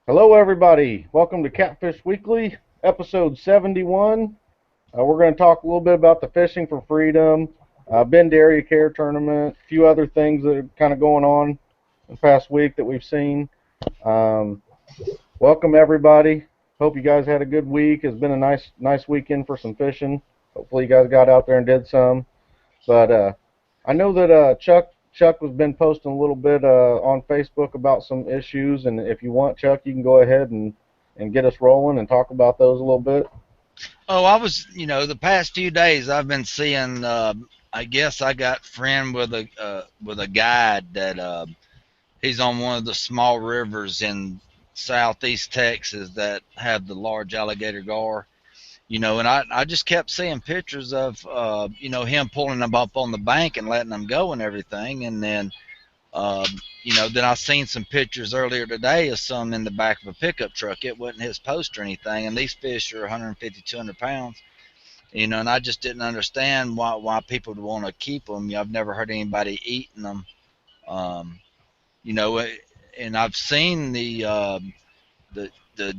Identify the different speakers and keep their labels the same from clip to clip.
Speaker 1: Hello, everybody. Welcome to Catfish Weekly, episode 71. We're going to talk a little bit about the Fishing for Freedom, Bend Area Care Tournament, a few other things that are kind of going on the past week that we've seen. Um, Welcome, everybody. Hope you guys had a good week. It's been a nice weekend for some fishing. Hopefully, you guys got out there and did some. But I know that Chuck has been posting a little bit on Facebook about some issues, and if you want, Chuck, you can go ahead and get us rolling and talk about those a little bit.
Speaker 2: Oh, the past few days I've been seeing. I guess I got friend with a guide that he's on one of the small rivers in southeast Texas that have the large alligator gar. And I just kept seeing pictures of him pulling them up on the bank and letting them go and everything, and then um, then I seen some pictures earlier today of some in the back of a pickup truck. It wasn't his post or anything, and these fish are 150, 200 pounds. And I just didn't understand why people would want to keep them. I've never heard anybody eating them. Um, you know, eh, and I've seen the the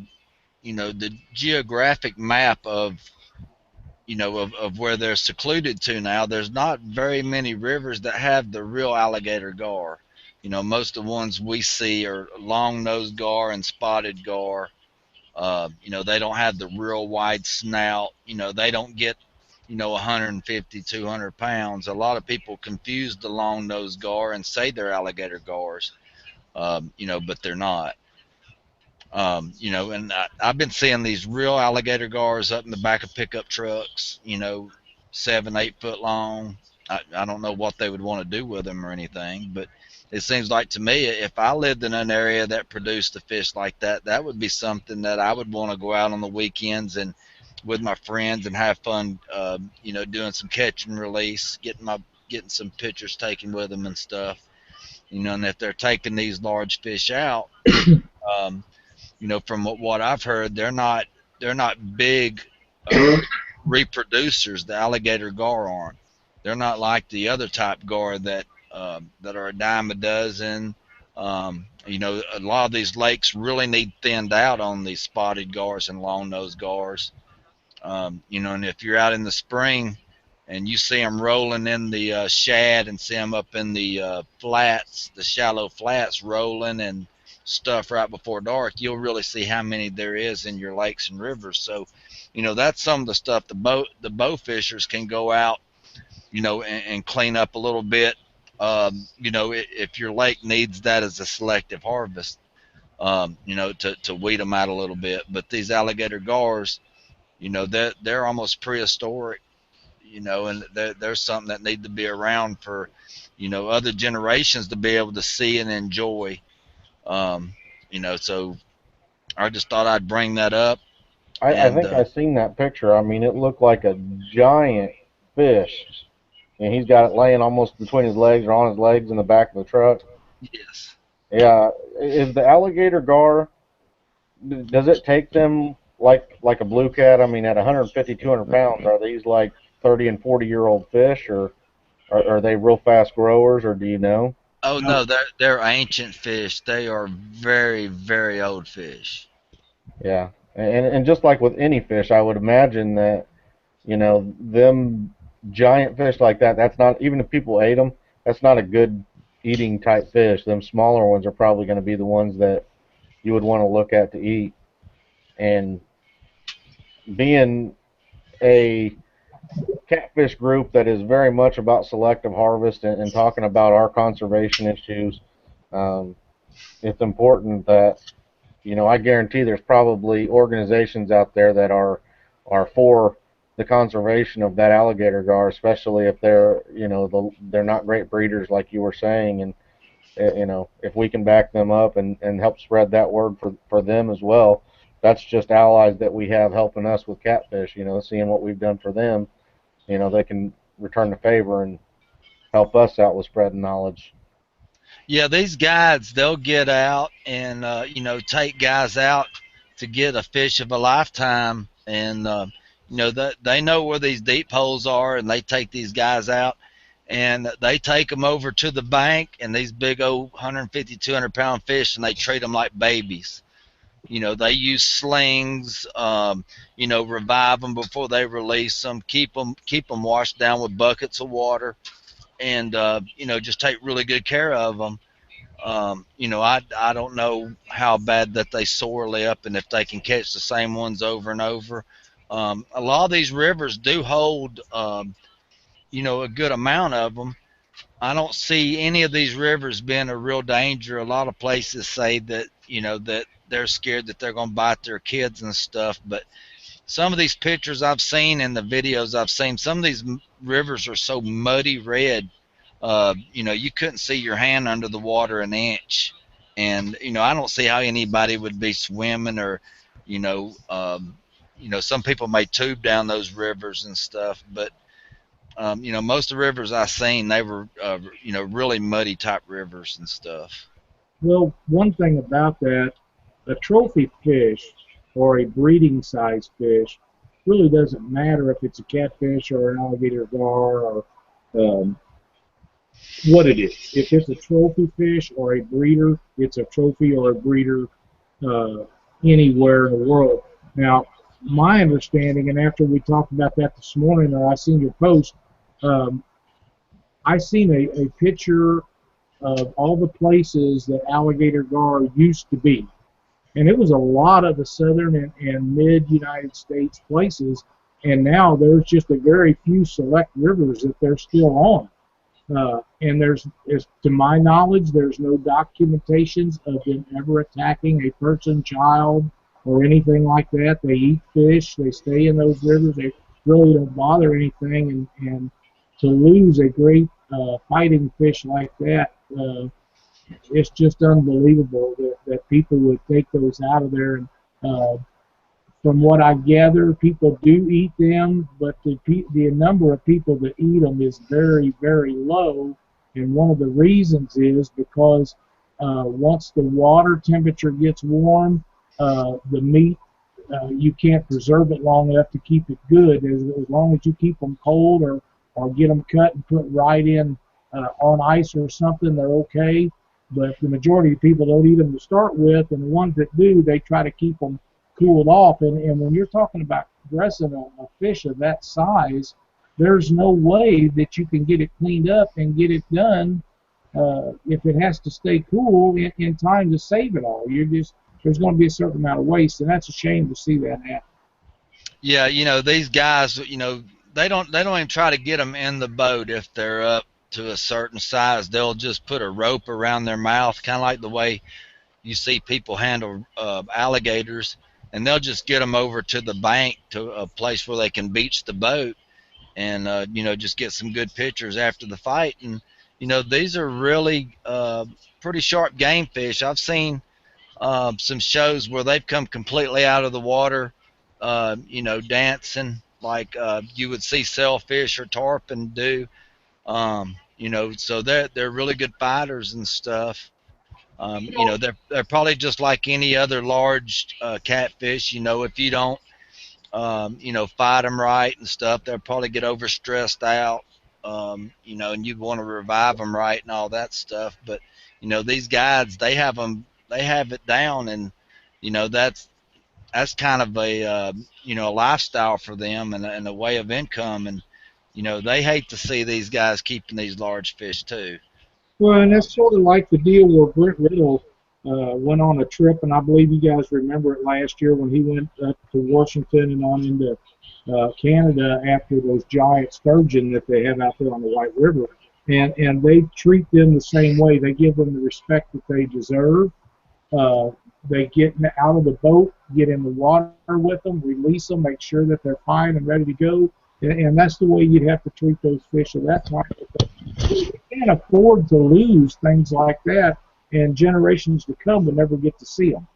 Speaker 2: geographic map of of where they're secluded to now. There's not very many rivers that have the real alligator gar. Most of the ones we see are long nosed gar and spotted gar. They don't have the real wide snout. They don't get 150, 200 pounds. A lot of people confuse the long nosed gar and say they're alligator gars, but they're not. And I've been seeing these real alligator gars up in the back of pickup trucks, 7, 8 foot long. I don't know what they would want to do with them or anything, but it seems like to me, if I lived in an area that produced a fish like that, that would be something that I would want to go out on the weekends and with my friends and have fun, doing some catch and release, getting some pictures taken with them and stuff. And if they're taking these large fish out, um, from what I've heard, they're not big uh, reproducers. The alligator gar aren't. They're not like the other type gar that are a dime a dozen. A lot of these lakes really need thinned out on these spotted gars and long nosed gars. And if you're out in the spring and you see them rolling in the shad and see them up in the flats, the shallow flats rolling and stuff right before dark, you'll really see how many there is in your lakes and rivers. So, that's some of the stuff the bow fishers can go out, and clean up a little bit. If your lake needs that as a selective harvest, to weed them out a little bit. But these alligator gars, they're almost prehistoric, and they're something that need to be around for, other generations to be able to see and enjoy. So I just thought I'd bring that up.
Speaker 1: I
Speaker 2: And
Speaker 1: think I seen that picture. I mean, it looked like a giant fish, and he's got it laying almost between his legs or on his legs in the back of the truck.
Speaker 2: yes.
Speaker 1: Yeah, is the alligator gar? Does it take them like a blue cat? I mean, at 150, 200 pounds, are these like 30 and 40-year-old fish, or are they real fast growers, or do you know?
Speaker 2: Oh no, they're ancient fish. They are very, very old fish.
Speaker 1: Yeah, and just like with any fish, I would imagine that them giant fish like that. That's not, even if people ate them, that's not a good eating type fish. Them smaller ones are probably going to be the ones that you would want to look at to eat. And being a catfish group that is very much about selective harvest and talking about our conservation issues, um, it's important that I guarantee there's probably organizations out there that are for the conservation of that alligator gar, especially if they're they're not great breeders like you were saying, and if we can back them up and help spread that word for them as well, that's just allies that we have helping us with catfish. Seeing what we've done for them, they can return the favor and help us out with spreading knowledge.
Speaker 2: Yeah, these guides, they'll get out and take guys out to get a fish of a lifetime, and that they know where these deep holes are, and they take these guys out and they take them over to the bank, and these big old 150, 200 pound fish, and they treat them like babies. They use slings. Revive them before they release them. Keep them washed down with buckets of water, and just take really good care of them. I don't know how bad that they sore lip and if they can catch the same ones over and over. A lot of these rivers do hold, a good amount of them. I don't see any of these rivers being a real danger. A lot of places say that, that they're scared that they're going to bite their kids and stuff. But some of these pictures I've seen and the videos I've seen, some of these rivers are so muddy red, you couldn't see your hand under the water an inch. And, I don't see how anybody would be swimming or, you know, um, some people may tube down those rivers and stuff, but, most of the rivers I seen, they were, really muddy type rivers and stuff.
Speaker 3: Well, one thing about that, a trophy fish or a breeding size fish really doesn't matter if it's a catfish or an alligator gar or um, what it is. If it's a trophy fish or a breeder, it's a trophy or a breeder uh, anywhere in the world. Now, my understanding, and after we talked about that this morning, or I seen your post, um, I seen a picture of all the places that alligator gar used to be. And it was a lot of the southern and mid United States places. And now there's just a very few select rivers that they're still on. And to my knowledge, there's no documentations of them ever attacking a person, child, or anything like that. They eat fish. They stay in those rivers. They really don't bother anything. And to lose a great fighting fish like that, it's just unbelievable that people would take those out of there. And from what I gather, people do eat them, but the number of people that eat them is very, very low. And one of the reasons is because once the water temperature gets warm, the meat, you can't preserve it long enough to keep it good. As long as you keep them cold or get them cut and put right in on ice or something, they're okay. But the majority of people don't eat them to start with, and the ones that do, they try to keep them cooled off. And when you're talking about dressing a fish of that size, there's no way that you can get it cleaned up and get it done if it has to stay cool in time to save it all. There's going to be a certain amount of waste, and that's a shame to see that happen.
Speaker 2: Yeah, these guys, they don't even try to get them in the boat if they're up to a certain size. They'll just put a rope around their mouth, kind of like the way you see people handle alligators, and they'll just get them over to the bank to a place where they can beach the boat and just get some good pictures after the fight. And these are really pretty sharp game fish. I've seen some shows where they've come completely out of the water, dancing like you would see sailfish or tarpon do. So they're really good fighters and stuff. They're probably just like any other large catfish. If you don't, fight them right and stuff, they'll probably get overstressed out. And you'd want to revive them right and all that stuff. But these guides, they have it down, and that's kind of a lifestyle for them and a way of income. And they hate to see these guys keeping these large fish too.
Speaker 3: Well, and that's sort of like the deal where Brent Riddle went on a trip, and I believe you guys remember it last year when he went up to Washington and on into Canada after those giant sturgeon that they have out there on the White River. And they treat them the same way. They give them the respect that they deserve. Uh, they get out of the boat, get in the water with them, release them, make sure that they're fine and ready to go. And that's the way you'd have to treat those fish at that time. You can't afford to lose things like that, and generations to come will never get to see them.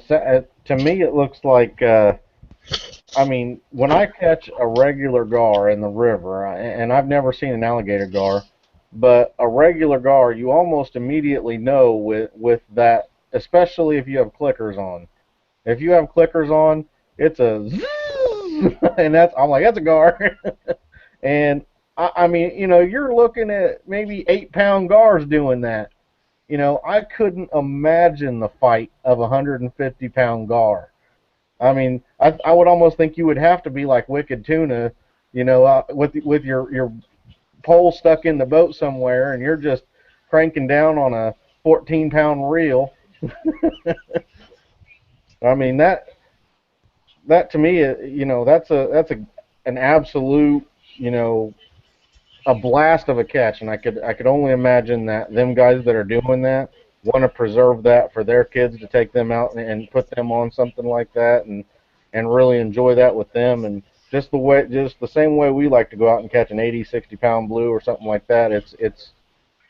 Speaker 1: To me, it looks like I mean, when I catch a regular gar in the river, and I've never seen an alligator gar, but a regular gar, you almost immediately know with that, especially if you have clickers on. If you have clickers on, it's a zzz, and I'm like, that's a gar. And I mean, you're looking at maybe 8-pound gars doing that. you know, I couldn't imagine the fight of a 150-pound gar. I mean, I would almost think you would have to be like Wicked Tuna, you know, with your pole stuck in the boat somewhere, and you're just cranking down on a 14-pound reel. I mean that to me, you know, that's an absolute, you know, a blast of a catch, and I could only imagine that them guys that are doing that want to preserve that for their kids to take them out and put them on something like that, and really enjoy that with them, and just the same way we like to go out and catch an 80, 60-pound blue or something like that. It's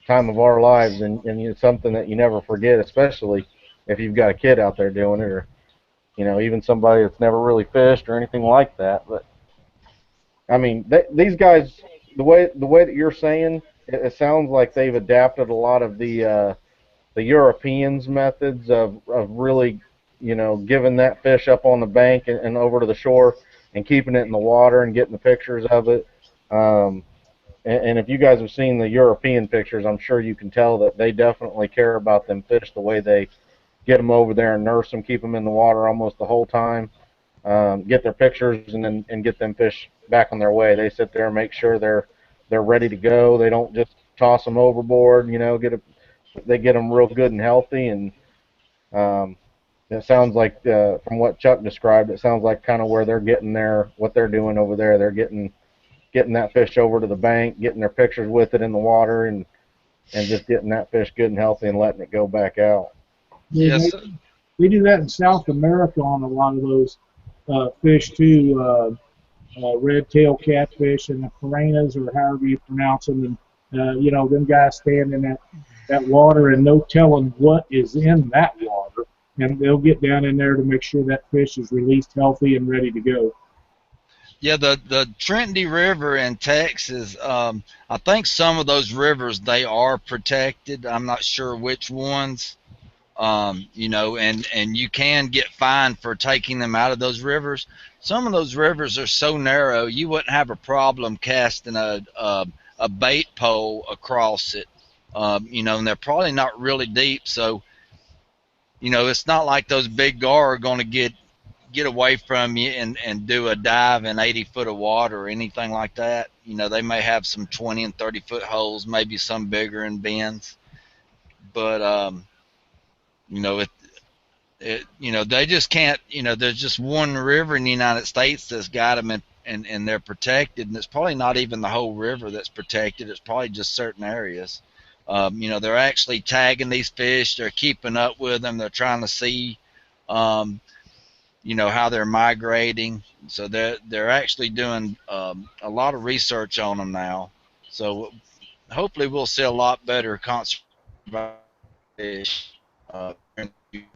Speaker 1: time of our lives, and it's something that you never forget, especially if you've got a kid out there doing it, or you know, even somebody that's never really fished or anything like that. But I mean, these guys, the way that you're saying, it sounds like they've adapted a lot of the Europeans' methods of really, you know, giving that fish up on the bank and over to the shore and keeping it in the water and getting the pictures of it. Um, and if you guys have seen the European pictures, I'm sure you can tell that they definitely care about them fish the way they get them over there and nurse them, keep them in the water almost the whole time, get their pictures, and then and get them fish back on their way. They sit there and make sure they're ready to go. They don't just toss them overboard. You know, they get them real good and healthy. And um, it sounds like from what Chuck described, it sounds like kind of where they're getting their what they're doing over there. They're getting that fish over to the bank, getting their pictures with it in the water, and just getting that fish good and healthy and letting it go back out.
Speaker 3: They,
Speaker 2: Yes.
Speaker 3: they, they do that in South America on a lot of those fish too. Red tail catfish and the piranhas, or however you pronounce them. And you know, them guys stand in that water and no telling what is in that water, and they'll get down in there to make sure that fish is released healthy and ready to go.
Speaker 2: Yeah, the Trinity River in Texas. I think some of those rivers they are protected. I'm not sure which ones. You know, and you can get fined for taking them out of those rivers. Some of those rivers are so narrow you wouldn't have a problem casting a bait pole across it. You know, and they're probably not really deep, so you know it's not like those big gar are going to get away from you and do a dive in 80 foot of water or anything like that. You know, they may have some 20 and 30-foot holes, maybe some bigger in bends, but you know you know, they just can't, you know, there's just one river in the United States that's got them and they're protected. And it's probably not even the whole river that's protected. It's probably just certain areas. You know, they're actually tagging these fish. They're keeping up with them. They're trying to see, um, you know, how they're migrating. So they're actually doing a lot of research on them now. So hopefully we'll see a lot better conservation fish in the future.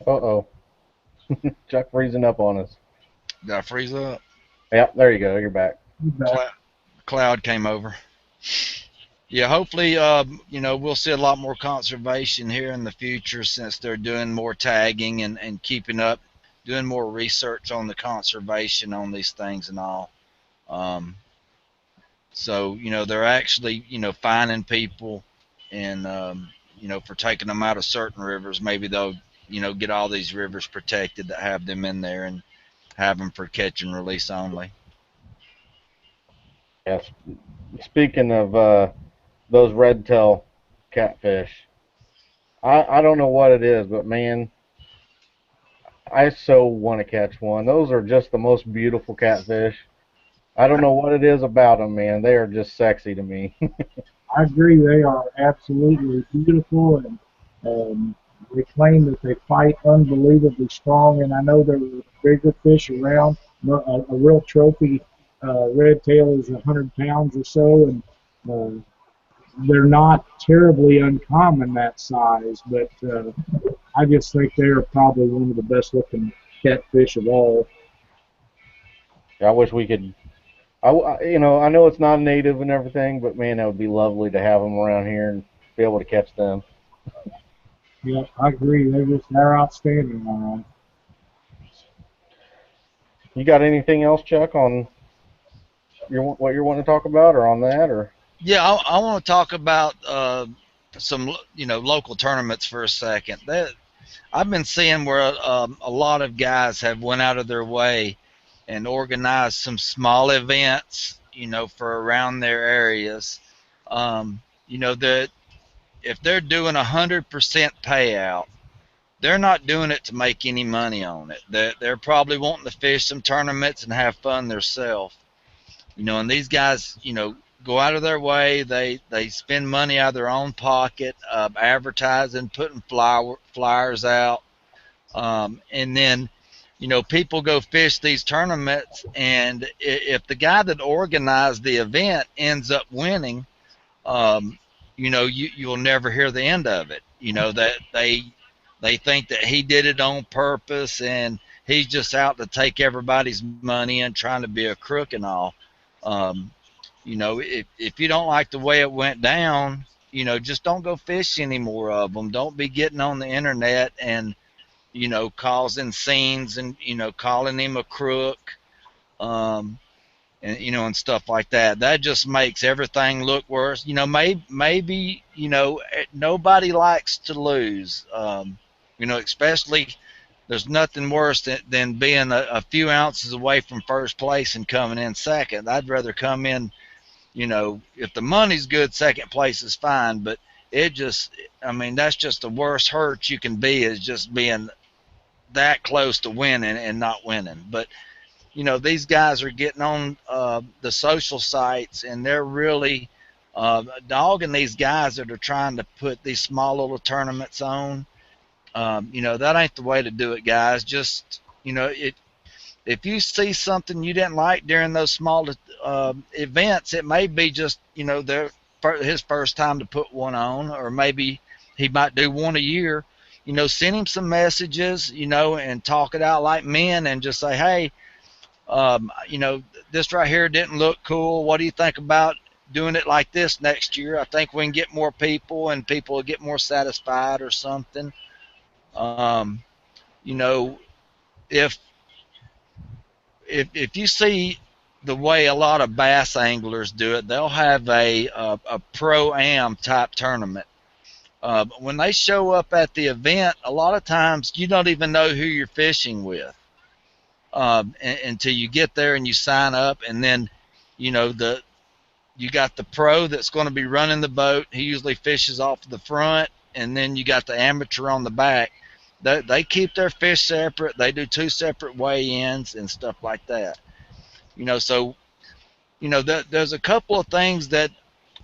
Speaker 1: Uh-oh. Chuck freezing up on us.
Speaker 2: Did I freeze up?
Speaker 1: Yep, there you go. You're back.
Speaker 2: Cloud, cloud came over. Yeah, hopefully, you know, we'll see a lot more conservation here in the future since they're doing more tagging and keeping up, doing more research on the conservation on these things and all. Um, so, you know, they're actually, you know, fining people and, you know, for taking them out of certain rivers. Maybe they'll, you know, get all these rivers protected that have them in there and have them for catch and release only.
Speaker 1: Yes. Speaking of those red tail catfish, I don't know what it is, but man, I so want to catch one. Those are just the most beautiful catfish. I don't know what it is about them, man. They are just sexy to me.
Speaker 3: I agree. They are absolutely beautiful, and they claim that they fight unbelievably strong. And I know there are bigger fish around. A real trophy red tail is 100 pounds or so, and uh, they're not terribly uncommon that size. But I just think they are probably one of the best looking catfish of all.
Speaker 1: I wish we could. You know, I know it's not native and everything, but man, that would be lovely to have them around here and be able to catch them.
Speaker 3: Yeah, I agree. They're outstanding. All right.
Speaker 1: You got anything else, Chuck, on what you're wanting to talk about, or on that, or?
Speaker 2: Yeah, I want to talk about some local tournaments for a second. I've been seeing where a lot of guys have went out of their way and organized some small events, for around their areas. That if they're doing 100% payout, they're not doing it to make any money on it. They're probably wanting to fish some tournaments and have fun themselves. And these guys, go out of their way. They spend money out of their own pocket, advertising, putting flyers out, and then, people go fish these tournaments, and if the guy that organized the event ends up winning, um, you'll never hear the end of it. That they think that he did it on purpose and he's just out to take everybody's money and trying to be a crook and all. Um, if you don't like the way it went down, just don't go fish any more of them. Don't be getting on the internet and causing scenes and calling him a crook. Um, and stuff like that. That just makes everything look worse. Maybe nobody likes to lose. Especially there's nothing worse than being a few ounces away from first place and coming in second. I'd rather come in. If the money's good, second place is fine. But it just, I mean, that's just the worst hurt you can be, is just being that close to winning and not winning. But these guys are getting on the social sites, and they're really dogging these guys that are trying to put these small little tournaments on. That ain't the way to do it, guys. Just, if you see something you didn't like during those small events, it may be just, his first time to put one on, or maybe he might do one a year. Send him some messages, and talk it out like men, and just say, hey, this right here didn't look cool. What do you think about doing it like this next year? I think we can get more people, and people will get more satisfied or something. Um, you know, if if you see the way a lot of bass anglers do it, they'll have a pro am type tournament. When they show up at the event, a lot of times you don't even know who you're fishing with, until you get there and you sign up, and then the you got the pro that's going to be running the boat. He usually fishes off the front, and then you got the amateur on the back. They keep their fish separate. They do two separate weigh-ins and stuff like that. So there's a couple of things that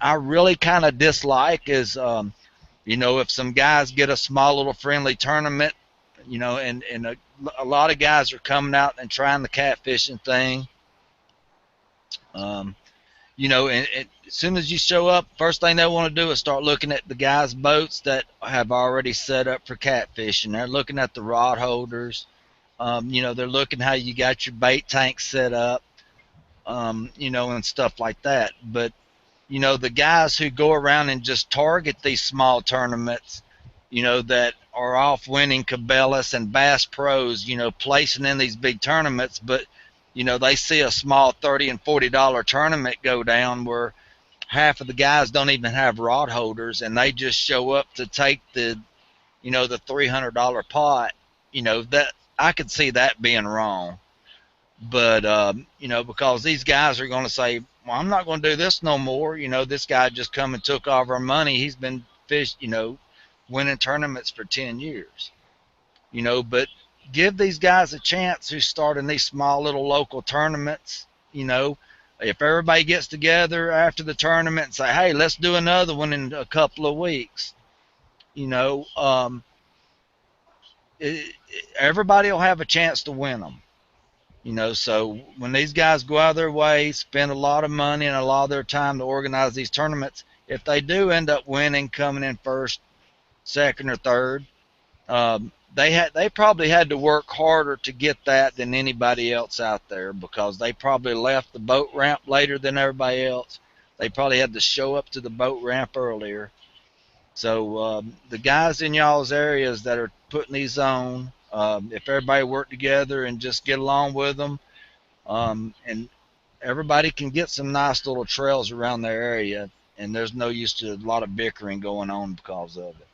Speaker 2: I really kind of dislike. Is if some guys get a small little friendly tournament, and a lot of guys are coming out and trying the catfishing thing. Um, and as soon as you show up, first thing they want to do is start looking at the guys' boats that have already set up for catfishing. They're looking at the rod holders. They're looking how you got your bait tank set up, and stuff like that. But the guys who go around and just target these small tournaments, that are off winning Cabela's and Bass Pros, placing in these big tournaments, but they see a small $30 and $40 tournament go down where half of the guys don't even have rod holders, and they just show up to take the $300 pot. That I could see that being wrong. But because these guys are going to say, well, I'm not going to do this no more. This guy just come and took all of our money. He's been winning tournaments for 10 years. But give these guys a chance who start in these small little local tournaments. If everybody gets together after the tournament and say, hey, let's do another one in a couple of weeks, you know, um, everybody will have a chance to win them. So when these guys go out of their way, spend a lot of money and a lot of their time to organize these tournaments, if they do end up winning, coming in first, second, or third, they probably had to work harder to get that than anybody else out there, because they probably left the boat ramp later than everybody else. They probably had to show up to the boat ramp earlier. So the guys in y'all's areas that are putting these on, if everybody work together and just get along with them, and everybody can get some nice little trails around their area. and there's no use to a lot of bickering going on because of it.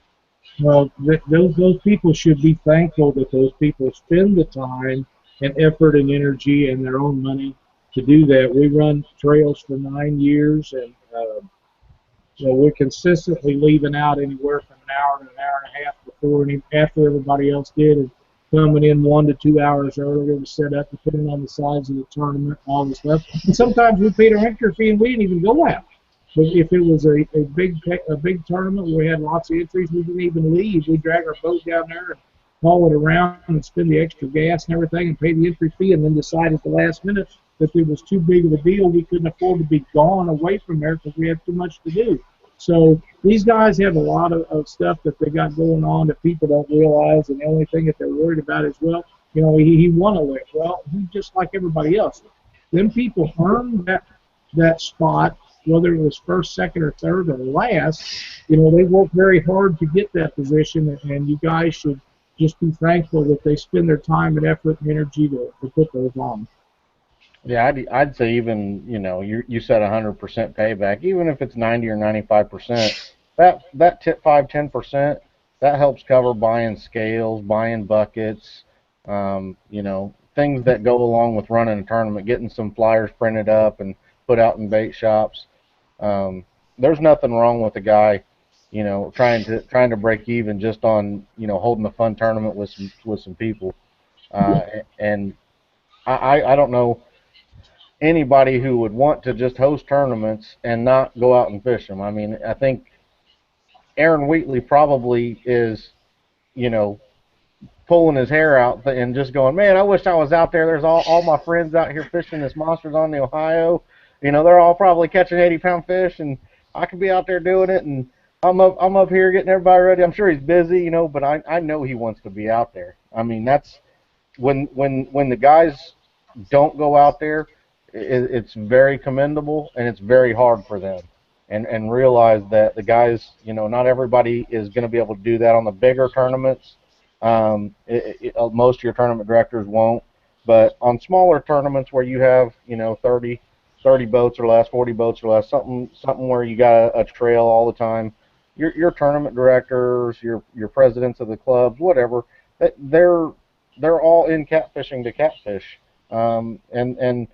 Speaker 3: Well, those people should be thankful that those people spend the time and effort and energy and their own money to do that. We run trails for 9 years, and we're consistently leaving out anywhere from an hour and a half before and after everybody else did, and coming in 1 to 2 hours earlier to set up, depending on the size of the tournament, all the stuff. And sometimes we paid our entry fee and we didn't even go out. But if it was a big tournament where we had lots of entries, we didn't even leave. We drag our boat down there and haul it around and spend the extra gas and everything and pay the entry fee, and then decide at the last minute that it was too big of a deal. We couldn't afford to be gone away from there because we had too much to do. So these guys have a lot of stuff that they got going on that people don't realize, and the only thing that they're worried about is, well, he won a lick. Well, he's just like everybody else. Them people earned that spot, whether it was first, second, or third, or last. They worked very hard to get that position, and you guys should just be thankful that they spend their time and effort and energy to put those on.
Speaker 1: Yeah, I'd say even you said 100% payback, even if it's 90 or 95%. That tip 5-10% that helps cover buying scales, buying buckets, things that go along with running a tournament, getting some flyers printed up and put out in bait shops. There's nothing wrong with a guy, trying to break even just on holding a fun tournament with some people. And I don't know anybody who would want to just host tournaments and not go out and fish them. I mean, I think Aaron Wheatley probably is, you know, pulling his hair out and just going, man, I wish I was out there. There's all my friends out here fishing this Monsters on the Ohio. They're all probably catching 80-pound fish, and I could be out there doing it. And I'm up here getting everybody ready. I'm sure he's busy, but I know he wants to be out there. I mean, that's when the guys don't go out there, it's very commendable and it's very hard for them. And realize that the guys, not everybody is going to be able to do that on the bigger tournaments. Most of your tournament directors won't, but on smaller tournaments where you have 30 boats or less, 40 boats or less, something where you got a trail all the time, your tournament directors, your presidents of the clubs, whatever, they're all in catfishing to catfish. And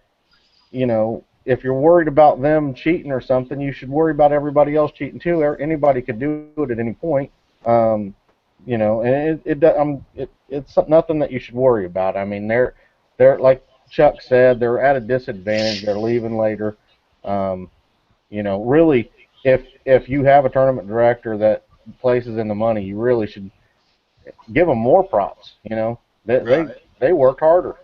Speaker 1: if you're worried about them cheating or something, you should worry about everybody else cheating too. Anybody could do it at any point. Um, and it's nothing that you should worry about. I mean, they're like Chuck said, they're at a disadvantage. They're leaving later. Really, if you have a tournament director that places in the money, you really should give them more props. They they,
Speaker 2: Right.
Speaker 1: they worked harder.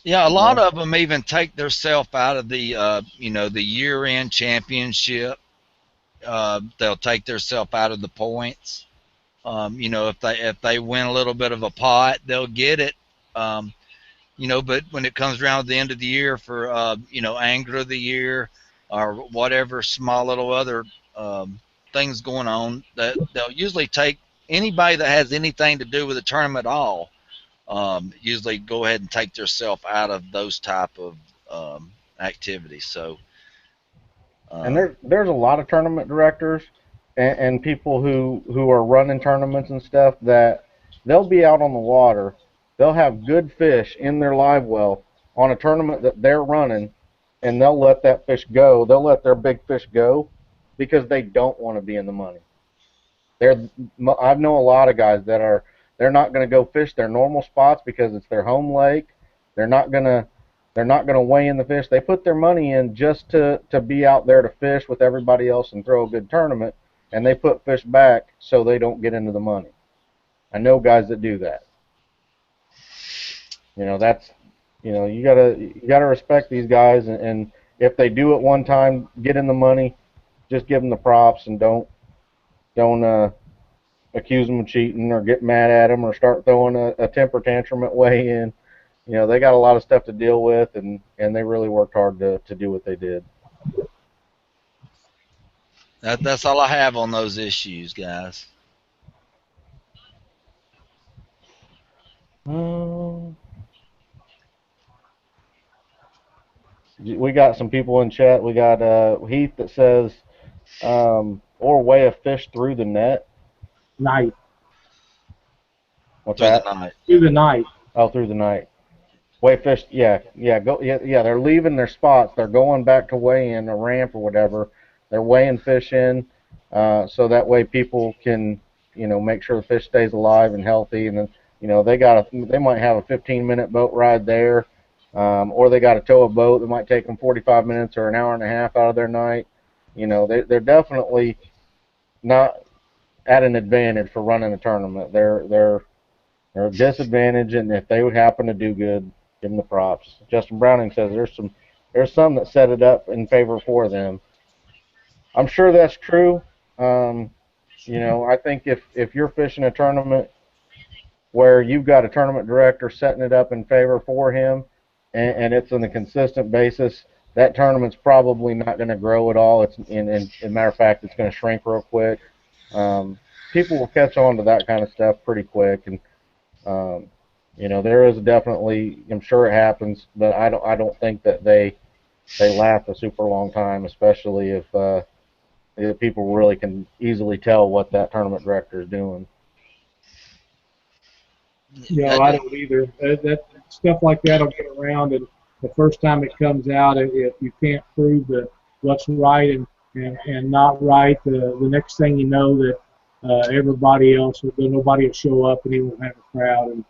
Speaker 2: Yeah, a
Speaker 1: You
Speaker 2: lot
Speaker 1: know.
Speaker 2: of them even take their self out of the year-end championship. They'll take their self out of the points. If they win a little bit of a pot, they'll get it. Um, but when it comes around to the end of the year for angler of the year or whatever small little other things going on, that they'll usually take anybody that has anything to do with the tournament at all. Usually go ahead and take themselves out of those type of activities. So
Speaker 1: And
Speaker 2: um,
Speaker 1: there's a lot of tournament directors and people who are running tournaments and stuff that they'll be out on the water. They'll have good fish in their live well on a tournament that they're running, and they'll let that fish go. They'll let their big fish go because they don't want to be in the money. They're I know a lot of guys that they're not going to go fish their normal spots because it's their home lake. They're not gonna they're not gonna weigh in the fish. They put their money in just to be out there to fish with everybody else and throw a good tournament, and they put fish back so they don't get into the money. I know guys that do that. That's you gotta respect these guys, and if they do it one time, get in the money, just give them the props and don't accuse them of cheating or get mad at them or start throwing a temper tantrum at weigh in. They got a lot of stuff to deal with, and they really worked hard to do what they did.
Speaker 2: that's all I have on those issues, guys.
Speaker 1: Um, we got some people in chat. We got Heath that says Or weigh a fish through the net.
Speaker 3: Night.
Speaker 1: What's
Speaker 2: through the
Speaker 1: that?
Speaker 2: night.
Speaker 3: Through the night.
Speaker 1: Oh, through the night. Weigh fish. Yeah, yeah. Go. Yeah, yeah. They're leaving their spots. They're going back to weigh in a ramp or whatever. They're weighing fish in, so that way people can, make sure the fish stays alive and healthy. And then, they might have a 15-minute boat ride there, or they got to tow a boat that might take them 45 minutes or an hour and a half out of their night. They're definitely not at an advantage for running a tournament. They're a disadvantage, and if they would happen to do good, give them the props. Justin Browning says there's some that set it up in favor for them. I'm sure that's true. Um, I think if you're fishing a tournament where you've got a tournament director setting it up in favor for him, and it's on a consistent basis, that tournament's probably not going to grow at all. In matter of fact, it's going to shrink real quick. Um, People will catch on to that kind of stuff pretty quick, and um, there is definitely. I'm sure it happens, but I don't think that they last a super long time, especially if people really can easily tell what that tournament director is doing.
Speaker 3: I don't either. That stuff like that'll get around, and the first time it comes out, if you can't prove what's right and not right, the next thing you know that everybody else, nobody will show up, and he won't have a crowd and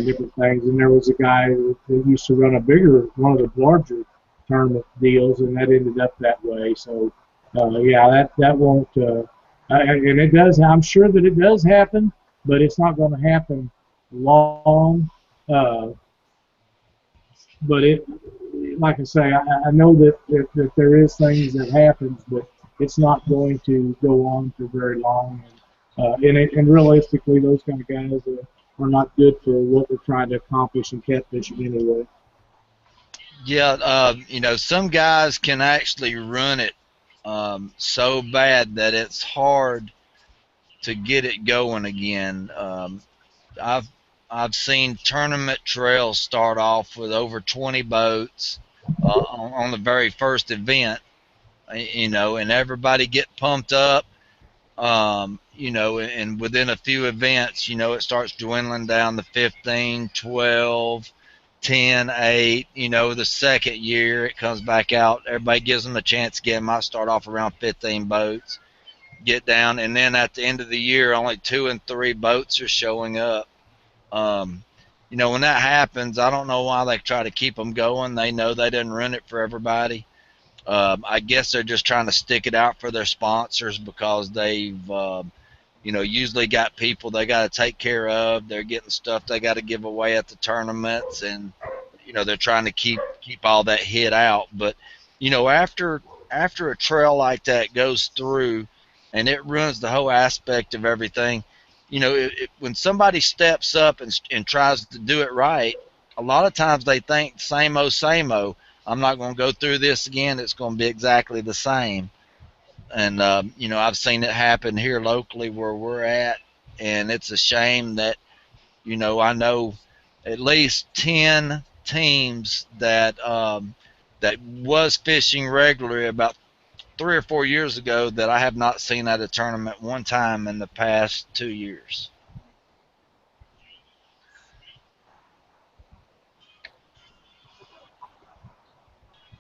Speaker 3: different things. And there was a guy that used to run one of the larger tournament deals, and that ended up that way. So, yeah, that won't. And it does. I'm sure that it does happen, but it's not going to happen long. Uh, but like I say, I know that there is things that happens, but it's not going to go on for very long. And realistically, those kind of guys are not good for what we're trying to accomplish in catfishing anyway.
Speaker 2: Yeah, some guys can actually run it so bad that it's hard to get it going again. I've I've seen tournament trails start off with over 20 boats on the very first event, and everybody get pumped up. And within a few events, it starts dwindling down to 15, 12, 10, 8. The second year it comes back out. Everybody gives them a chance again. Might start off around 15 boats, get down, and then at the end of the year, only 2 and 3 boats are showing up. Um, when that happens, I don't know why they try to keep them going. They know they didn't run it for everybody. I guess they're just trying to stick it out for their sponsors because they've, usually got people they got to take care of. They're getting stuff they got to give away at the tournaments, and they're trying to keep all that hit out. But after a trail like that goes through, and it ruins the whole aspect of everything. When somebody steps up and tries to do it right, a lot of times they think same o same o. I'm not going to go through this again. It's going to be exactly the same. And I've seen it happen here locally where we're at, and it's a shame that I know at least 10 teams that was fishing regularly about 3 or 4 years ago that I have not seen at a tournament one time in the past 2 years.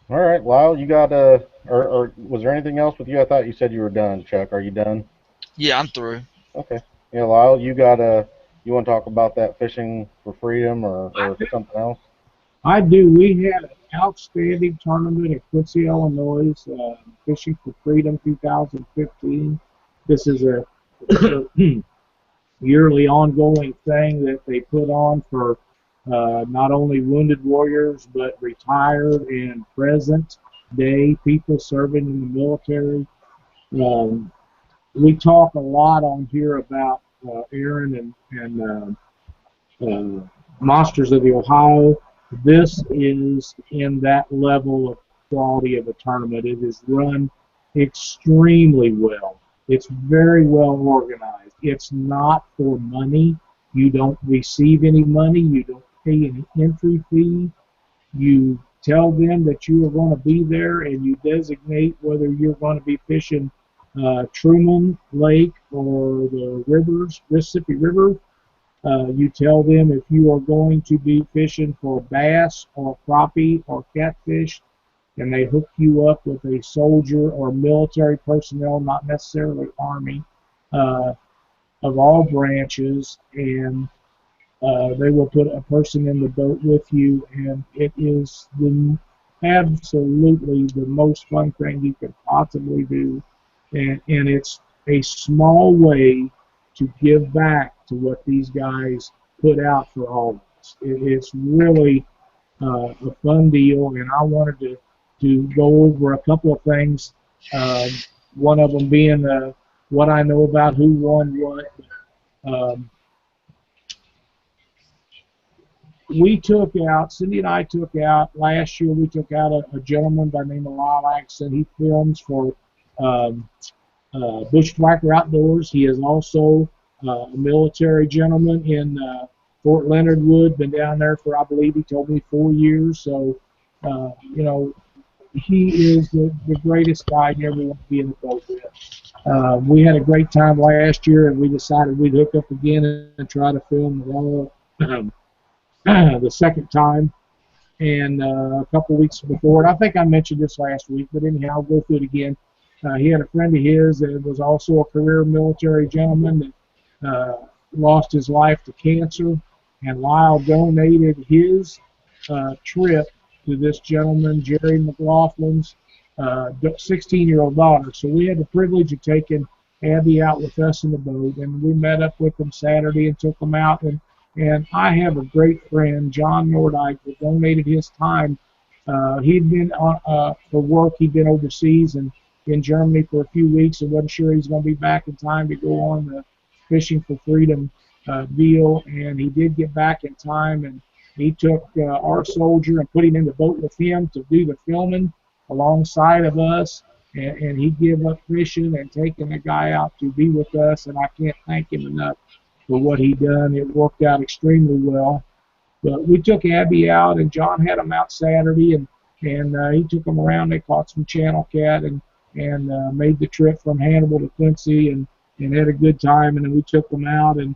Speaker 1: All right, Lyle, you got or was there anything else with you? I thought you said you were done, Chuck. Are you done?
Speaker 2: Yeah, I'm through.
Speaker 1: Okay. Yeah, Lyle, you want to talk about that fishing for freedom or something else?
Speaker 3: I do. We had an outstanding tournament at Quincy, Illinois, Fishing for Freedom 2015. This is a yearly ongoing thing that they put on for not only wounded warriors but retired and present day people serving in the military. Um, we talk a lot on here about Aaron and Monsters of the Ohio. This is in that level of quality of a tournament. It is run extremely well. It's very well organized. It's not for money. You don't receive any money. You don't pay any entry fee. You tell them that you are going to be there, and you designate whether you're going to be fishing Truman Lake or the rivers, Mississippi River. You tell them if you are going to be fishing for bass or crappie or catfish, and they hook you up with a soldier or military personnel, not necessarily Army, uh, of all branches, and they will put a person in the boat with you, and it is absolutely the most fun thing you could possibly do. And it's a small way to give back to what these guys put out for all of us. It's really a fun deal, and I wanted to go over a couple of things. One of them being what I know about who won what. Um, we took out, Cindy and I took out, last year we took out a gentleman by the name of Lyle Axon. He films for um, Bushwhacker Outdoors. He is also a military gentleman in Fort Leonard Wood, been down there for, I believe he told me, 4 years. So, you know, he is the greatest guy you ever want to be in the boat with. We had a great time last year, and we decided we'd hook up again and try to film the all the second time, and a couple weeks before. And I think I mentioned this last week, but anyhow, I'll go through it again. He had a friend of his that was also a career military gentleman that lost his life to cancer, and Lyle donated his trip to this gentleman, Jerry McLaughlin's 16-year-old daughter. So we had the privilege of taking Abby out with us in the boat, and we met up with them Saturday and took them out. And I have a great friend, John Nordyke, that donated his time. He'd been for work. He'd been overseas and in Germany for a few weeks and wasn't sure he's going to be back in time to go on the Fishing for Freedom deal. And he did get back in time, and he took our soldier and put him in the boat with him to do the filming alongside of us. And he gave up fishing and taking the guy out to be with us, and I can't thank him enough for what he done. It worked out extremely well. But we took Abby out, and John had them out Saturday, and he took them around. They caught some channel cat and made the trip from Hannibal to Quincy and had a good time. And then we took them out, and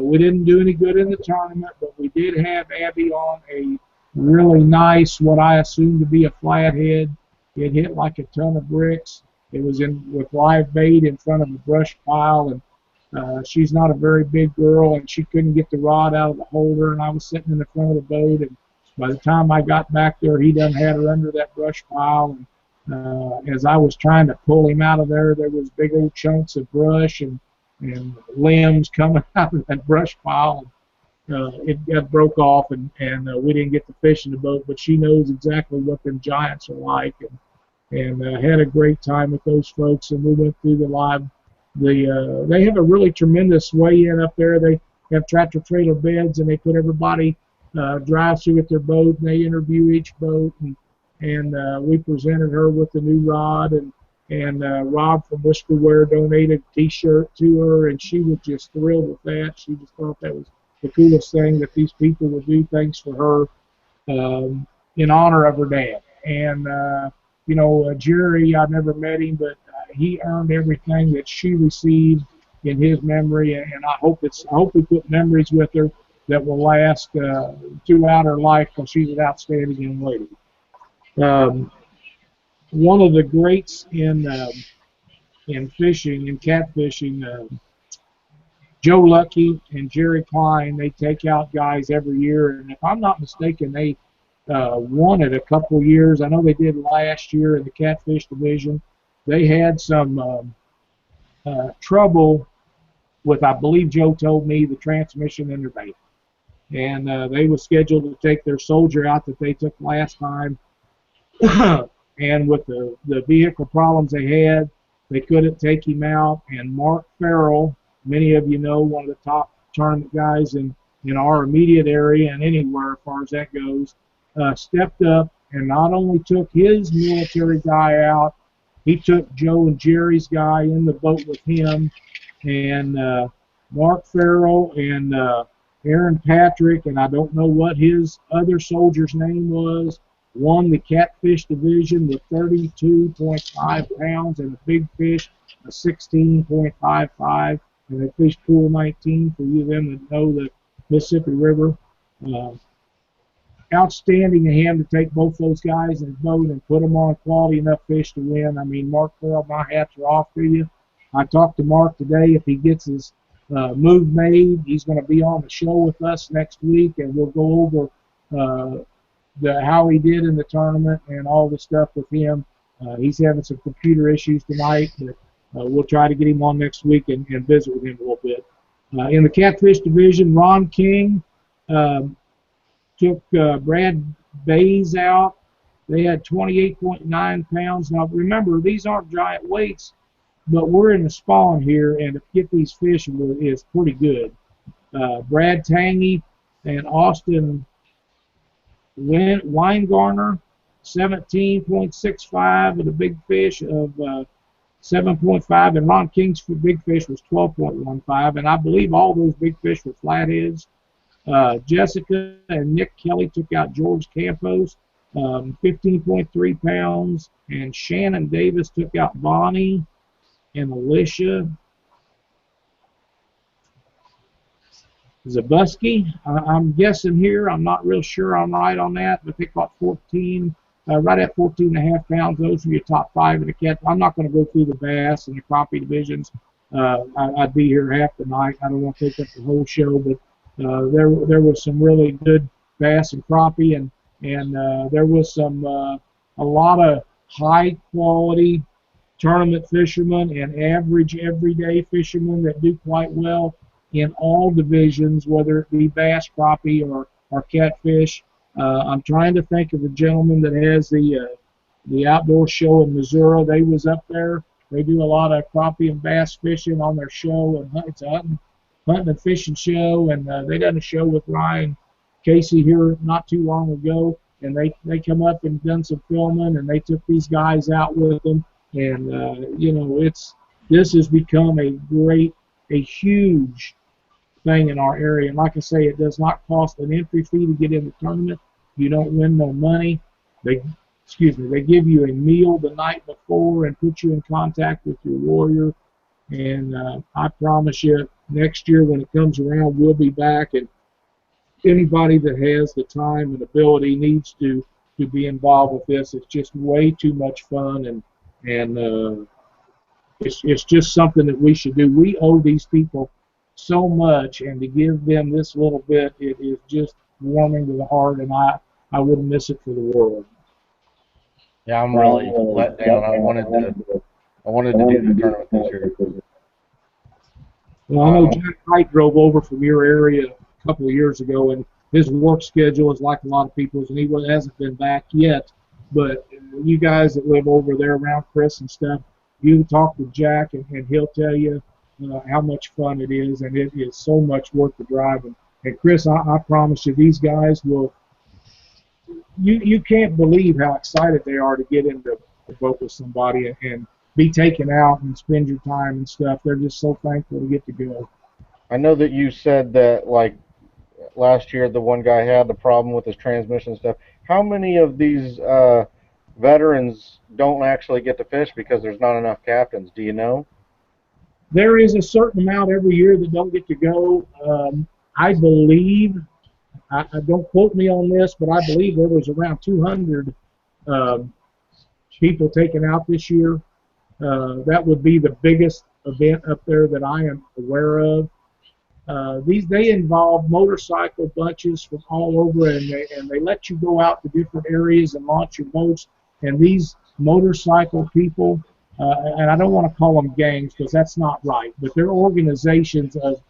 Speaker 3: we didn't do any good in the tournament, but we did have Abby on a really nice, what I assume to be a flathead. It hit like a ton of bricks. It was in with live bait in front of a brush pile, and she's not a very big girl, and she couldn't get the rod out of the holder, and I was sitting in the front of the boat, and by the time I got back there, he done had her under that brush pile, and as I was trying to pull him out of there, there was big old chunks of brush and limbs coming out of that brush pile. It got broke off, and we didn't get to fish in the boat, but she knows exactly what them giants are like, and had a great time with those folks, and we went through the live. They have a really tremendous weigh-in up there. They have tractor-trailer beds, and they put everybody drive through with their boat, and they interview each boat, and we presented her with the new rod, and Rob from Whiskerware donated a T-shirt to her, and she was just thrilled with that. She just thought that was the coolest thing, that these people would do things for her in honor of her dad. And you know, Jerry, I've never met him, but he earned everything that she received in his memory, and I hope we put memories with her that will last throughout her life, because she's an outstanding young lady. One of the greats in fishing and catfishing, Joe Lucky and Jerry Klein, they take out guys every year, and if I'm not mistaken, they won it a couple years. I know they did last year in the catfish division. They had some trouble with, I believe Joe told me, the transmission in their bait. And they were scheduled to take their soldier out that they took last time. And with the vehicle problems they had, they couldn't take him out. And Mark Farrell, many of you know, one of the top tournament guys in our immediate area and anywhere as far as that goes, stepped up and not only took his military guy out, he took Joe and Jerry's guy in the boat with him, and Mark Farrell and Aaron Patrick, and I don't know what his other soldier's name was, won the catfish division with 32.5 pounds, and a big fish, a 16.55. And they fished pool 19 for you them that know the Mississippi River. Uh, Outstanding of him to take both those guys in his boat and put them on quality enough fish to win. I mean, Mark Pearl, my hats are off to you. I talked to Mark today. If he gets his move made, he's going to be on the show with us next week, and we'll go over how he did in the tournament and all the stuff with him. He's having some computer issues tonight, but we'll try to get him on next week and visit with him a little bit. In the catfish division, Ron King took Brad Bays out. They had 28.9 pounds. Now, remember, these aren't giant weights, but we're in the spawn here, and to get these fish is pretty good. Brad Tangy and Austin Weingarner, 17.65 with a big fish of 7.5, and Ron King's big fish was 12.15, and I believe all those big fish were flatheads. Jessica and Nick Kelly took out George Campos, 15.3 pounds, and Shannon Davis took out Bonnie and Alicia Zabusky. I'm guessing here, I'm not real sure I'm right on that, but they caught 14, right at 14.5 pounds. Those are your top 5 in the catch. I'm not going to go through the bass and the crappie divisions. I'd be here half the night. I don't want to take up the whole show, but there was some really good bass and crappie, and there was some a lot of high quality tournament fishermen and average everyday fishermen that do quite well in all divisions, whether it be bass, crappie, or catfish. I'm trying to think of the gentleman that has the outdoor show in Missouri. They was up there. They do a lot of crappie and bass fishing on their show, and it's a hunting and fishing show, and they done a show with Ryan Casey here not too long ago, and they come up and done some filming, and they took these guys out with them, and you know, this has become a huge thing in our area. And like I say, it does not cost an entry fee to get in the tournament. You don't win no money. They give you a meal the night before and put you in contact with your warrior. And I promise you, next year when it comes around, we'll be back. And anybody that has the time and ability needs to be involved with this. It's just way too much fun, and it's just something that we should do. We owe these people so much, and to give them this little bit, it is just warming to the heart, and I wouldn't miss it for the world.
Speaker 1: Yeah, I'm really let down. I wanted to do the tournament this year.
Speaker 3: Well, I know Jack Wright drove over from your area a couple of years ago, and his work schedule is like a lot of people's, and he hasn't been back yet. But you guys that live over there around Chris and stuff, you talk with Jack, and he'll tell you how much fun it is, and it is so much worth the drive. And Chris, I promise you, these guys will. You can't believe how excited they are to get into the boat with somebody and be taken out and spend your time and stuff. They're just so thankful to get to go.
Speaker 1: I know that you said that, like, last year the one guy had the problem with his transmission and stuff. How many of these veterans don't actually get to fish because there's not enough captains? Do you know?
Speaker 3: There is a certain amount every year that don't get to go. I believe, I don't quote me on this, but I believe there was around 200 people taken out this year. That would be the biggest event up there that I am aware of. They involve motorcycle bunches from all over, and they let you go out to different areas and launch your boats. And these motorcycle people, and I don't want to call them gangs because that's not right, but they're organizations of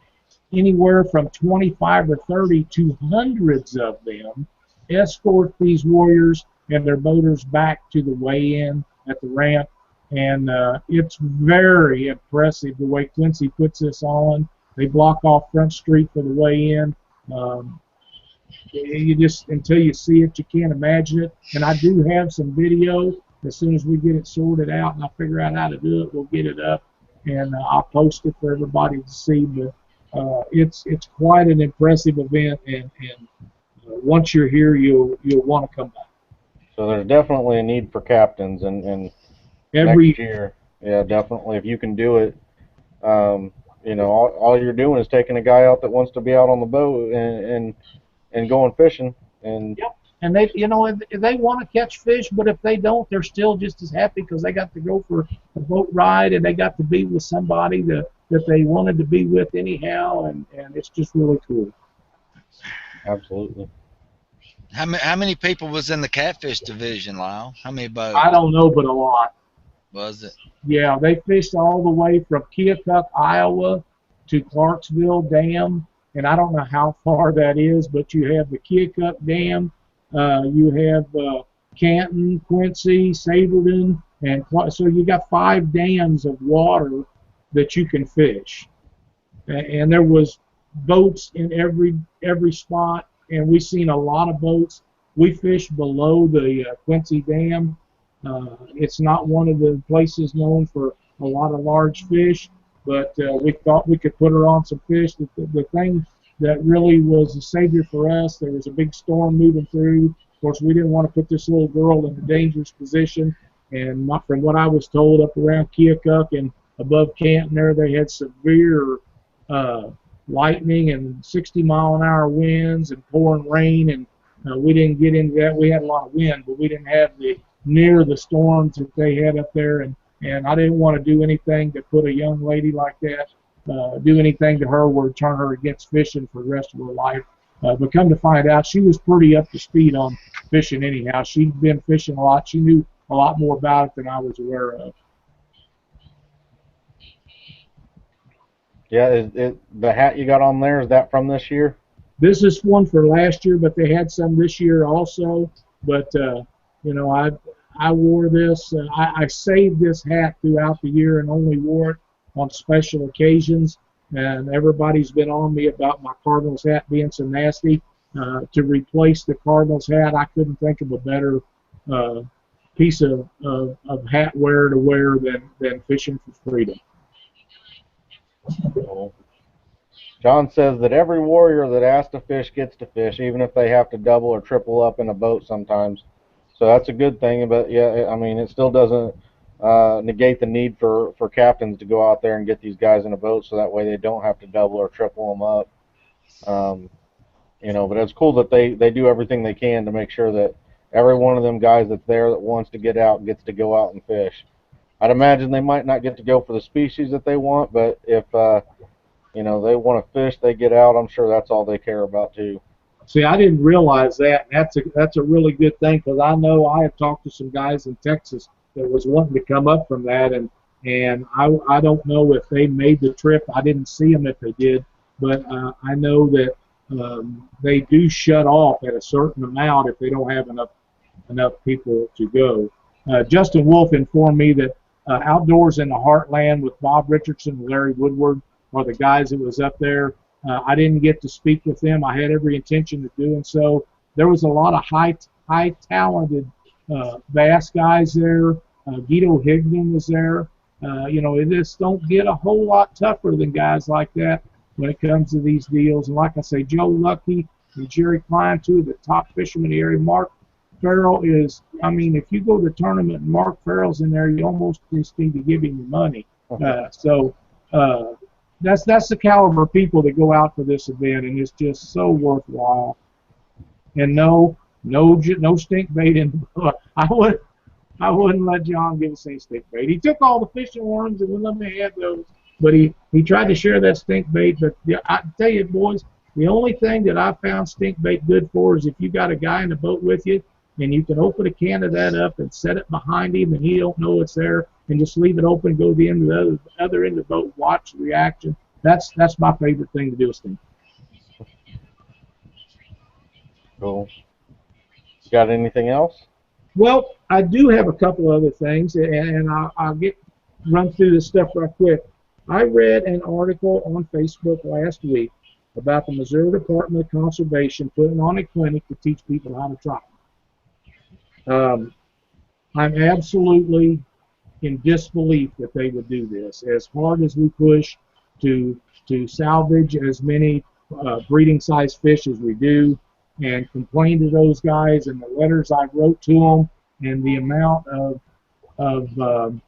Speaker 3: anywhere from 25 or 30 to hundreds of them escort these warriors and their boaters back to the weigh-in at the ramp. And it's very impressive the way Quincy puts this on. They block off Front Street for the weigh-in. You just, until you see it, you can't imagine it. And I do have some video. As soon as we get it sorted out and I figure out how to do it, we'll get it up, and I'll post it for everybody to see. But it's quite an impressive event, and once you're here, you'll want to come back.
Speaker 1: So there's definitely a need for captains, and next
Speaker 3: Every
Speaker 1: year, yeah, definitely if you can do it. Um, all you're doing is taking a guy out that wants to be out on the boat and going fishing. And
Speaker 3: Yep. And they, if they want to catch fish, but if they don't, they're still just as happy because they got to go for a boat ride and they got to be with somebody that they wanted to be with anyhow, and it's just really cool.
Speaker 1: absolutely.
Speaker 2: How many people was in the catfish division, Lyle? How many
Speaker 3: I
Speaker 2: boats
Speaker 3: don't know, but a lot.
Speaker 2: was it?
Speaker 3: Yeah, they fished all the way from Keokuk, Iowa to Clarksville Dam, and I don't know how far that is, but you have the Keokuk Dam, you have Canton, Quincy, Saberton, and so you got 5 dams of water that you can fish. And there was boats in every spot, and we seen a lot of boats. We fished below the Quincy Dam. It's not one of the places known for a lot of large fish, but we thought we could put her on some fish. The thing that really was a savior for us, there was a big storm moving through. Of course, we didn't want to put this little girl in a dangerous position, and from what I was told, up around Keokuk and above Canton there, they had severe uh, lightning and 60-mile-an-hour winds and pouring rain, and we didn't get into that. We had a lot of wind, but we didn't have the near the storms that they had up there, and I didn't want to do anything to put a young lady like that, do anything to her where turn her against fishing for the rest of her life. But come to find out, she was pretty up to speed on fishing anyhow. She'd been fishing a lot. She knew a lot more about it than I was aware of.
Speaker 1: Yeah, the hat you got on there, is that from this year?
Speaker 3: This is one for last year, but they had some this year also. But I wore this. I saved this hat throughout the year and only wore it on special occasions. And everybody's been on me about my Cardinals hat being so nasty. To replace the Cardinals hat, I couldn't think of a better uh, piece of hat wear to wear than Fishing for Freedom.
Speaker 1: Cool. John says that every warrior that asks to fish gets to fish, even if they have to double or triple up in a boat sometimes. So that's a good thing. But yeah, I mean, it still doesn't negate the need for captains to go out there and get these guys in a boat, so that way they don't have to double or triple them up. Um, but it's cool that they do everything they can to make sure that every one of them guys that's there that wants to get out gets to go out and fish. I'd imagine they might not get to go for the species that they want, but if they want to fish, they get out. I'm sure that's all they care about too.
Speaker 3: See, I didn't realize that. That's a really good thing because I know I have talked to some guys in Texas that was wanting to come up from that, and I don't know if they made the trip. I didn't see them if they did, but I know that they do shut off at a certain amount if they don't have enough people to go. Justin Wolf informed me that Outdoors in the Heartland with Bob Richardson and Larry Woodward are the guys that was up there. I didn't get to speak with them. I had every intention of doing so. There was a lot of high talented bass guys there. Guido Higdon was there. It just don't get a whole lot tougher than guys like that when it comes to these deals. And like I say, Joe Lucky and Jerry Klein, two of the top fishermen in the area. Mark Farrell is, if you go to the tournament and Mark Farrell's in there, you almost just need to give him your money. That's the caliber of people that go out for this event, and it's just so worthwhile. And no stink bait in. I wouldn't let John give us any stink bait. He took all the fishing worms and wouldn't let me have those. But he tried to share that stink bait. But I tell you, boys, the only thing that I found stink bait good for is if you got a guy in the boat with you, and you can open a can of that up and set it behind him, and he don't know it's there, and just leave it open, go to the end of the other end of the boat, watch the reaction. That's my favorite thing to do with stink.
Speaker 1: Cool. Got anything else?
Speaker 3: Well, I do have a couple other things, and I'll run through this stuff right quick. I read an article on Facebook last week about the Missouri Department of Conservation putting on a clinic to teach people how to trout. I'm absolutely in disbelief that they would do this. As hard as we push to salvage as many breeding size fish as we do, and complained to those guys, and the letters I wrote to them, and the amount of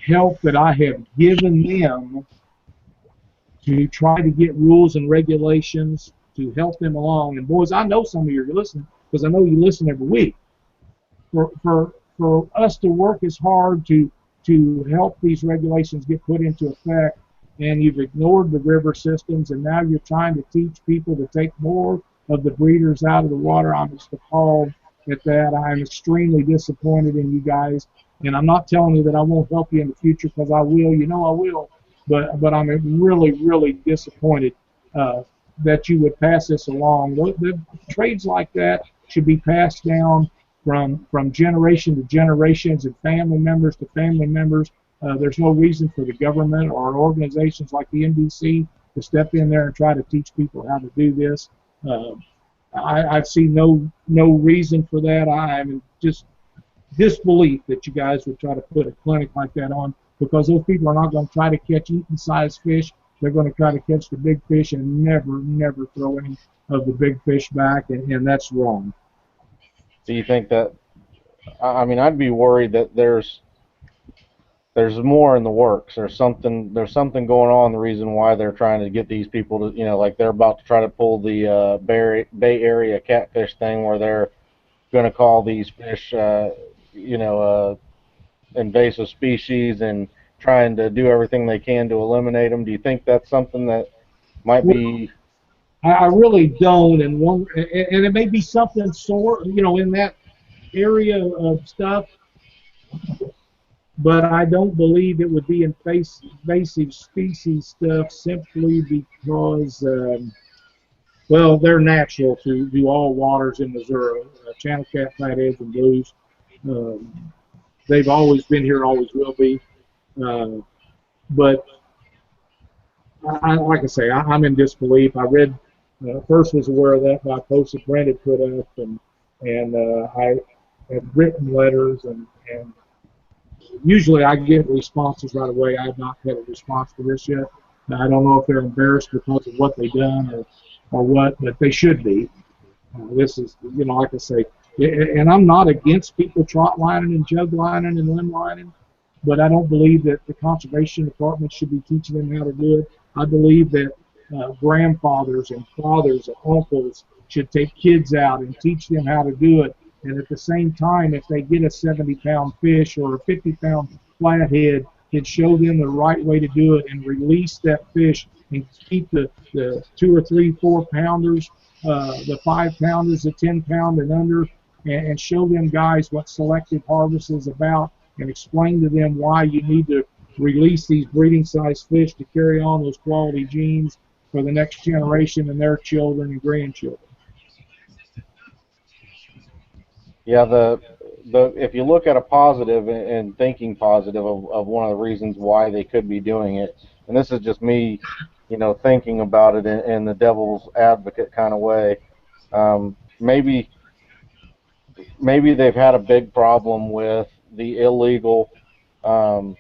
Speaker 3: help that I have given them to try to get rules and regulations to help them along. And boys, I know some of you are listening because I know you listen every week. For us to work as hard to help these regulations get put into effect, and you've ignored the river systems, and now you're trying to teach people to take more of the breeders out of the water. I'm just appalled at that. I'm extremely disappointed in you guys, and I'm not telling you that I won't help you in the future, because I will. You know I will. But I'm really, really disappointed that you would pass this along. The trades like that should be passed down from generation to generations, and family members to family members. There's no reason for the government or organizations like the NBC to step in there and try to teach people how to do this. I see no reason for that. I'm just disbelief that you guys would try to put a clinic like that on, because those people are not going to try to catch eaten-sized fish. They're going to try to catch the big fish and never throw any of the big fish back, and that's wrong.
Speaker 1: Do you think that? I mean, I'd be worried that there's more in the works. There's something going on. The reason why they're trying to get these people to, like they're about to try to pull the Bay Area catfish thing, where they're going to call these fish, invasive species, and trying to do everything they can to eliminate them. Do you think that's something that might be?
Speaker 3: I really don't, and it may be something sort, in that area of stuff, but I don't believe it would be invasive species stuff, simply because, well, they're natural to all waters in Missouri. Channel cat, flatheads, and blues. They've always been here, always will be. But like I say, I'm in disbelief. I read, first was aware of that by a post that Brent had put up, and I have written letters, and usually I get responses right away. I have not had a response to this yet. Now, I don't know if they're embarrassed because of what they've done or what, but they should be. This is, like I say, and I'm not against people trot lining and jug lining and limb lining, but I don't believe that the conservation department should be teaching them how to do it. I believe that grandfathers and fathers and uncles should take kids out and teach them how to do it. And at the same time, if they get a 70-pound fish or a 50-pound flathead, then show them the right way to do it and release that fish, and keep the 2 or 3, 4 pounders, the 5 pounders, the 10 pound and under, and show them guys what selective harvest is about, and explain to them why you need to release these breeding size fish to carry on those quality genes for the next generation and their children and grandchildren.
Speaker 1: Yeah, the if you look at a positive and thinking positive of one of the reasons why they could be doing it, and this is just me, thinking about it in the devil's advocate kind of way. Maybe they've had a big problem with the illegal, bank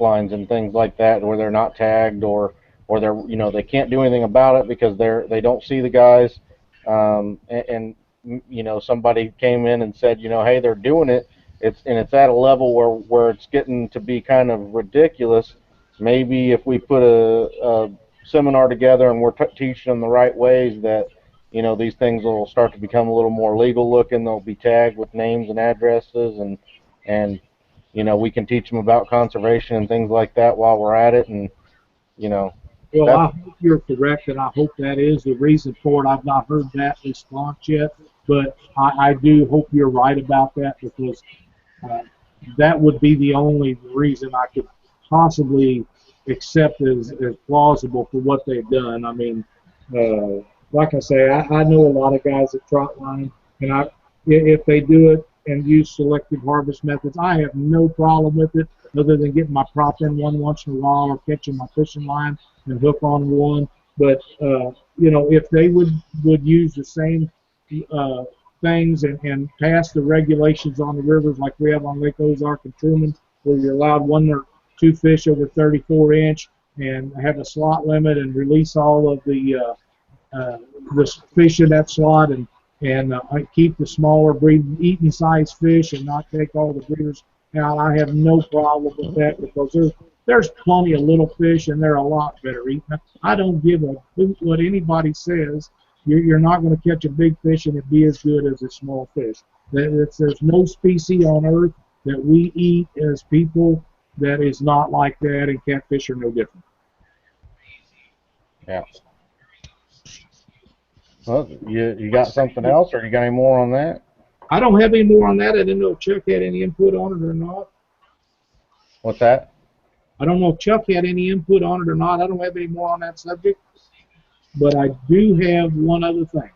Speaker 1: lines and things like that, where they're not tagged, or they're, they can't do anything about it because they don't see the guys, and somebody came in and said, hey, they're doing it. It's at a level where it's getting to be kind of ridiculous. Maybe if we put a seminar together and we're teaching them the right ways, that these things will start to become a little more legal looking. They'll be tagged with names and addresses, and we can teach them about conservation and things like that while we're at it. And
Speaker 3: Well, I
Speaker 1: that's
Speaker 3: hope you're correct, and I hope that is the reason for it. I've not heard that response yet, but I do hope you're right about that, because uh, that would be the only reason I could possibly accept as plausible for what they've done. I mean, like I say, I know a lot of guys that trot line, and if they do it and use selective harvest methods, I have no problem with it, other than getting my prop in one once in a while, or catching my fishing line and hook on one. But if they would use the same things and pass the regulations on the rivers like we have on Lake Ozark and Truman, where you're allowed 1 or 2 fish over 34 inch, and have a slot limit, and release all of the the fish in that slot and keep the smaller eating size fish and not take all the breeders out. I have no problem with that because there's plenty of little fish and they're a lot better eating. I don't give a hoot what anybody says. You're not going to catch a big fish and it be as good as a small fish. There's no species on earth that we eat as people that is not like that, and catfish are no different.
Speaker 1: Yeah. Well, you got something else, or you got any more on that?
Speaker 3: I don't have any more on that. I didn't know if Chuck had any input on it or not.
Speaker 1: What's that?
Speaker 3: I don't know if Chuck had any input on it or not. I don't have any more on that subject. But I do have one other thing.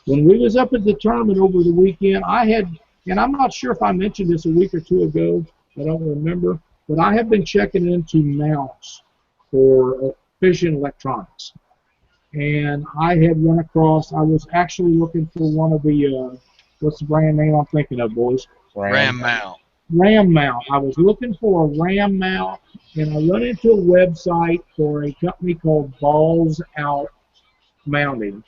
Speaker 3: When we was up at the tournament over the weekend, I had, and I'm not sure if I mentioned this a week or two ago, I don't remember, but I have been checking into mounts for fishing electronics. And I had run across, I was actually looking for one of the, what's the brand name I'm thinking of, boys?
Speaker 2: Ram mount.
Speaker 3: Ram mount. I was looking for a ram mount, and I run into a website for a company called Balls Out Mounting.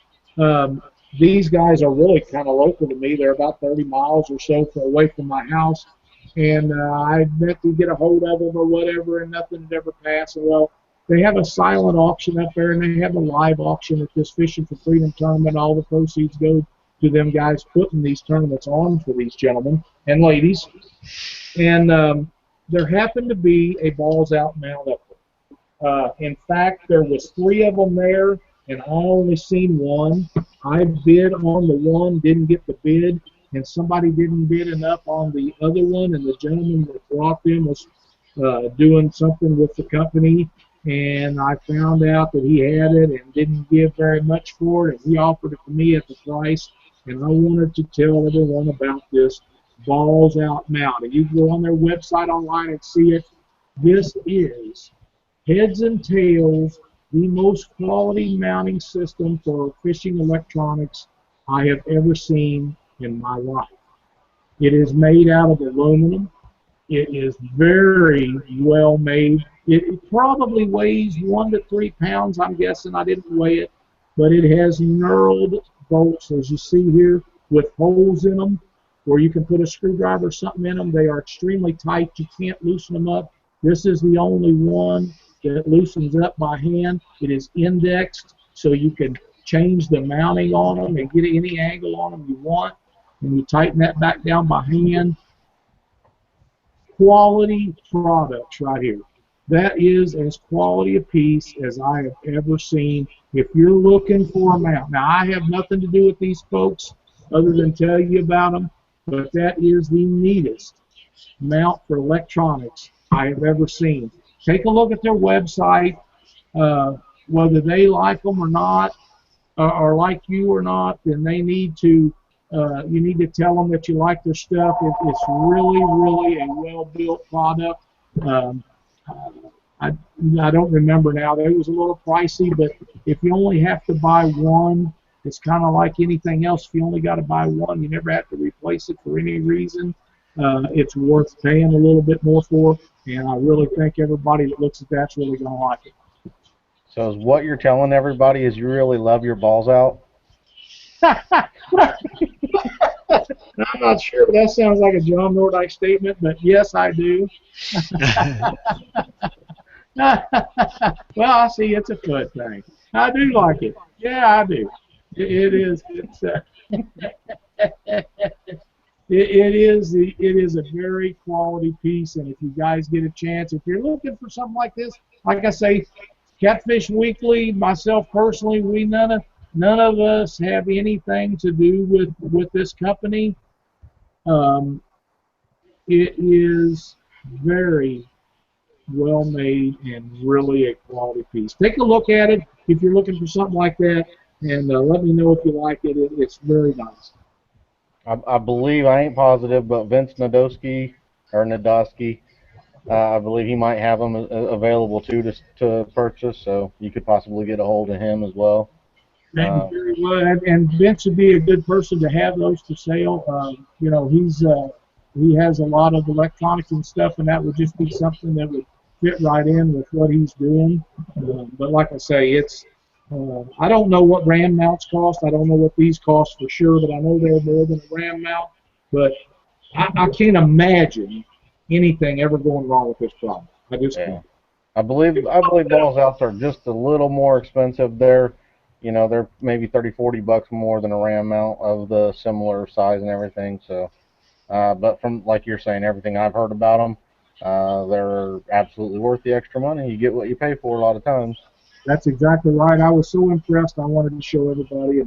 Speaker 3: These guys are really kind of local to me. They're about 30 miles or so away from my house, and I meant to get a hold of them or whatever, and nothing had ever passed. Well, they have a silent auction up there, and they have a live auction at this Fishing for Freedom tournament. All the proceeds go to them guys putting these tournaments on for these gentlemen and ladies. And there happened to be a Balls Out mount up there. In fact, there was 3 of them there, and I only seen one. I bid on the one, didn't get the bid, and somebody didn't bid enough on the other one, and the gentleman that brought them was doing something with the company, and I found out that he had it and didn't give very much for it, and he offered it to me at the price, and I wanted to tell everyone about this Balls Out mount. And you can go on their website online and see it. This is heads and tails the most quality mounting system for fishing electronics I have ever seen in my life. It is made out of aluminum. It is very well made. It probably weighs 1 to 3 pounds, I'm guessing. I didn't weigh it. But it has knurled bolts, as you see here, with holes in them where you can put a screwdriver or something in them. They are extremely tight. You can't loosen them up. This is the only one that loosens up by hand. It is indexed, so you can change the mounting on them and get any angle on them you want. And you tighten that back down by hand. Quality products right here. That is as quality a piece as I have ever seen. If you're looking for a mount, now I have nothing to do with these folks other than tell you about them, but that is the neatest mount for electronics I have ever seen. Take a look at their website. Whether they like them or not, or like you or not, then they need to. You need to tell them that you like their stuff. It's really, really a well-built product. I don't remember now. It was a little pricey, but if you only have to buy one, it's kind of like anything else. If you only got to buy one, you never have to replace it for any reason. It's worth paying a little bit more for, and I really think everybody that looks at that's really going to like it.
Speaker 1: So is what you're telling everybody is you really love your balls out?
Speaker 3: I'm not sure, but that sounds like a John Nordyke statement, but yes, I do. Well, I see it's a foot thing. I do like it. Yeah, I do. It is. It is a very quality piece, and if you guys get a chance, if you're looking for something like this, like I say, Catfish Weekly, myself personally, we none of us have anything to do with this company. It is very well made and really a quality piece. Take a look at it if you're looking for something like that, and let me know if you like it. It's very nice.
Speaker 1: I believe, I ain't positive, but Vince Nadowski, I believe he might have them available too to purchase, so you could possibly get a hold of him as well.
Speaker 3: Very well, and Vince would be a good person to have those for sale. You know, he has a lot of electronics and stuff, and that would just be something that would fit right in with what he's doing. But like I say, I don't know what ram mounts cost. I don't know what these cost for sure, but I know they're more than a ram mount. But I can't imagine anything ever going wrong with this product. I just
Speaker 1: Yeah.
Speaker 3: can't.
Speaker 1: I believe balls outs are just a little more expensive. They're maybe 30, $40 more than a ram mount of the similar size and everything. So, but from like you're saying, everything I've heard about them, they're absolutely worth the extra money. You get what you pay for a lot of times.
Speaker 3: That's exactly right. I was so impressed. I wanted to show everybody,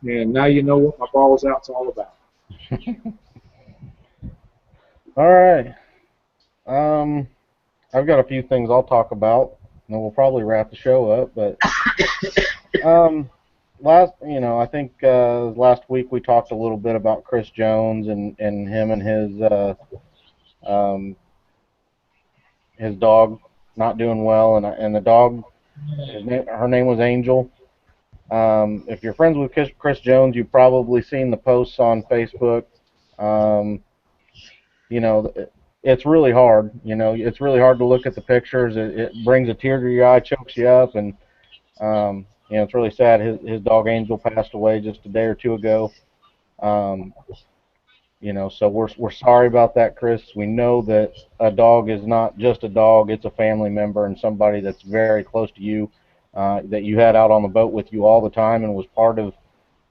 Speaker 3: and now you know what my balls out's all about.
Speaker 1: All right. Um, I've got a few things I'll talk about, and we'll probably wrap the show up. But um, I think last week we talked a little bit about Chris Jones and him and um, his dog not doing well, and the dog, her name was Angel. If you're friends with Chris Jones, you've probably seen the posts on Facebook. Um, you know, it's really hard. It's really hard to look at the pictures. It brings a tear to your eye, chokes you up, and it's really sad. His dog Angel passed away just a day or two ago. Um, so we're sorry about that, Chris. We know that a dog is not just a dog; it's a family member and somebody that's very close to you, that you had out on the boat with you all the time and was part of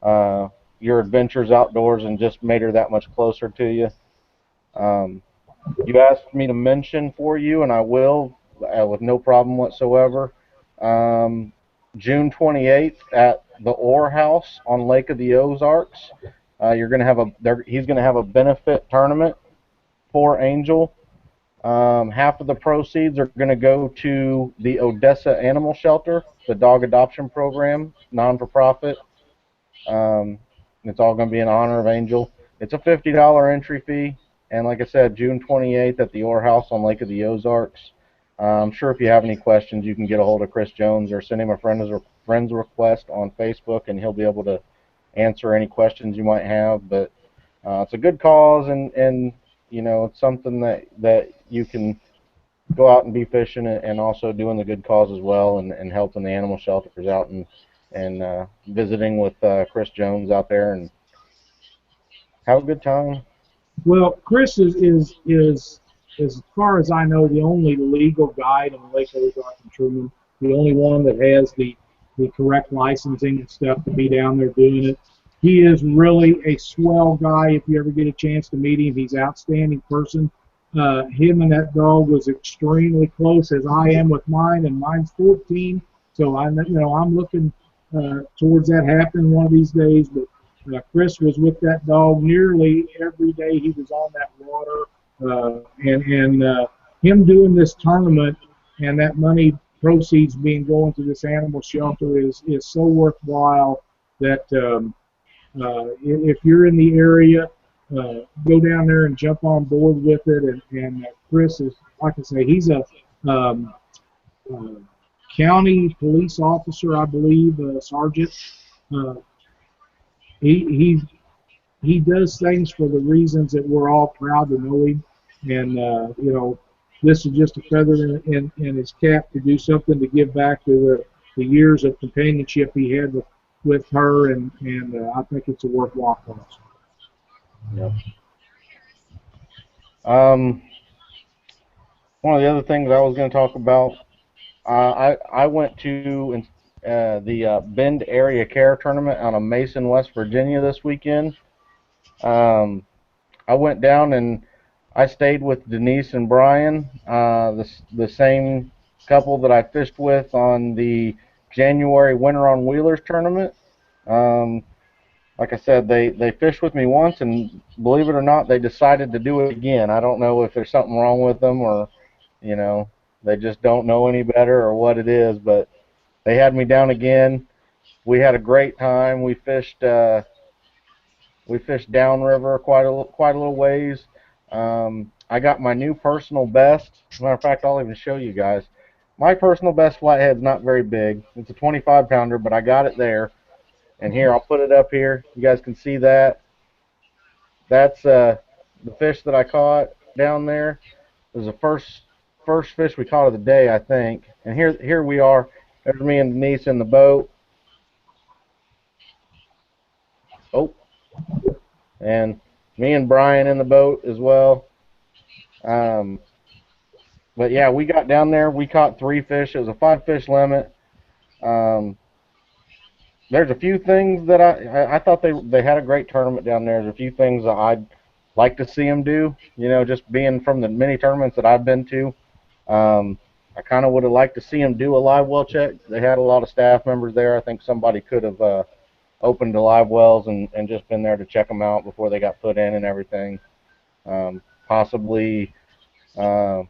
Speaker 1: uh, your adventures outdoors and just made her that much closer to you. Um, you asked me to mention for you, and I will, with no problem whatsoever. Um, June 28th at the Orr House on Lake of the Ozarks. You're gonna have he's gonna have a benefit tournament for Angel. Half of the proceeds are going to go to the Odessa Animal Shelter, the dog adoption program, non-for-profit. Um, it's all going to be in honor of Angel. It's a $50 entry fee, and like I said, June 28th at the Orr House on Lake of the Ozarks. I'm sure if you have any questions, you can get a hold of Chris Jones or send him a friend's request on Facebook, and he'll be able to answer any questions you might have. But it's a good cause, and it's something that you can go out and be fishing and also doing the good cause as well, and helping the animal shelters out, and visiting with Chris Jones out there and have a good time.
Speaker 3: Well, Chris is as far as I know, the only legal guide in Lake Ozark and Truman, the only one that has the correct licensing and stuff to be down there doing it. He is really a swell guy. If you ever get a chance to meet him, he's an outstanding person. Him and that dog was extremely close, as I am with mine, and mine's 14. So I'm looking towards that happening one of these days. But Chris was with that dog nearly every day. He was on that water, and him doing this tournament and that money proceeds being going to this animal shelter is so worthwhile that if you're in the area, go down there and jump on board with it. And Chris is, like I say, he's a uh, county police officer, I believe, sergeant. Uh, he he does things for the reasons that we're all proud to know him. And, this is just a feather in his cap to do something to give back to the years of companionship he had with her. And I think it's a worthwhile cause.
Speaker 1: Yep. Um, One of the other things I was going to talk about, I went to the Bend Area Care Tournament out of Mason, West Virginia this weekend. Um, I went down and I stayed with Denise and Brian, the same couple that I fished with on the January Winter on Wheelers tournament. Um, like I said, they fished with me once, and believe it or not, they decided to do it again. I don't know if there's something wrong with them, or you know they just don't know any better, or what it is. But they had me down again. We had a great time. We fished downriver quite a little ways. I got my new personal best. Matter of fact, I'll even show you guys. My personal best flathead's not very big. It's a 25 pounder, but I got it there. And here, I'll put it up here. You guys can see that. That's the fish that I caught down there. It was the first fish we caught of the day, I think. And here we are. There's me and Denise in the boat. Oh, and me and Brian in the boat as well. Um, but yeah, we got down there. We caught 3 fish. It was a 5 fish limit. Um, there's a few things that I thought they had a great tournament down there. There's a few things that I'd like to see them do. You know, just being from the many tournaments that I've been to, I kind of would have liked to see them do a live well check. They had a lot of staff members there. I think somebody could have opened the live wells and just been there to check them out before they got put in and everything. Possibly uh,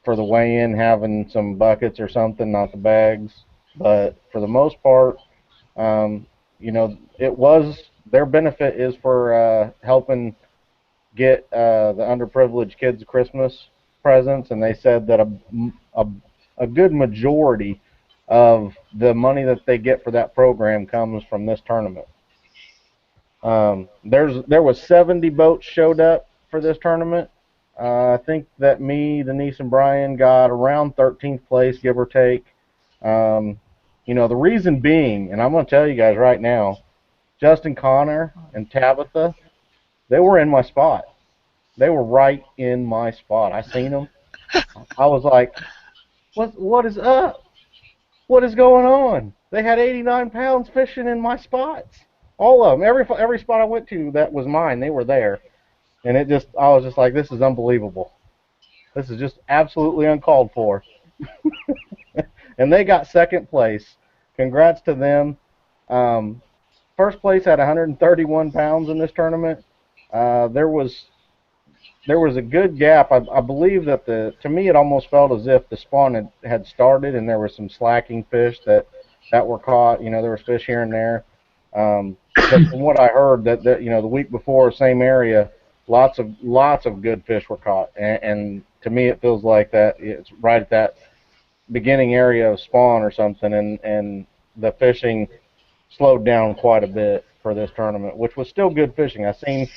Speaker 1: for the weigh-in having some buckets or something, not the bags. But for the most part, um, you know, it was their benefit is for helping get the underprivileged kids Christmas presents, and they said that a, a good majority of the money that they get for that program comes from this tournament. There was 70 boats showed up for this tournament. I think that me, Denise, and Brian got around 13th place, give or take. Um, you know, the reason being, and I'm going to tell you guys right now, Justin Connor and Tabitha, they were in my spot. They were right in my spot. I seen them. I was like, what is up? What is going on? They had 89 pounds fishing in my spots. All of them. Every spot I went to that was mine, they were there. And I was just like, this is unbelievable. This is just absolutely uncalled for. And they got second place. Congrats to them. Um, First place had 131 pounds in this tournament. Uh, there was there was a good gap. I believe that to me it almost felt as if the spawn had started and there were some slacking fish that were caught. You know, there was fish here and there. But from what I heard, that you know the week before, same area, lots of good fish were caught, and to me it feels like that it's right at that beginning area of spawn or something, and the fishing slowed down quite a bit for this tournament, which was still good fishing. I think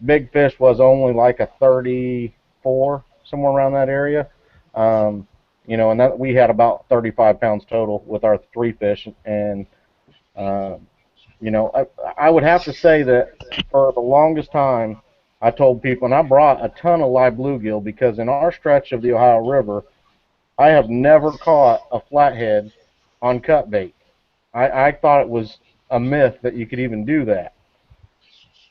Speaker 1: big fish was only like a 34, somewhere around that area. Um, you know, and that we had about 35 pounds total with our 3 fish, and uh, you know, I would have to say that for the longest time, I told people, and I brought a ton of live bluegill because in our stretch of the Ohio River, I have never caught a flathead on cut bait. I thought it was a myth that you could even do that.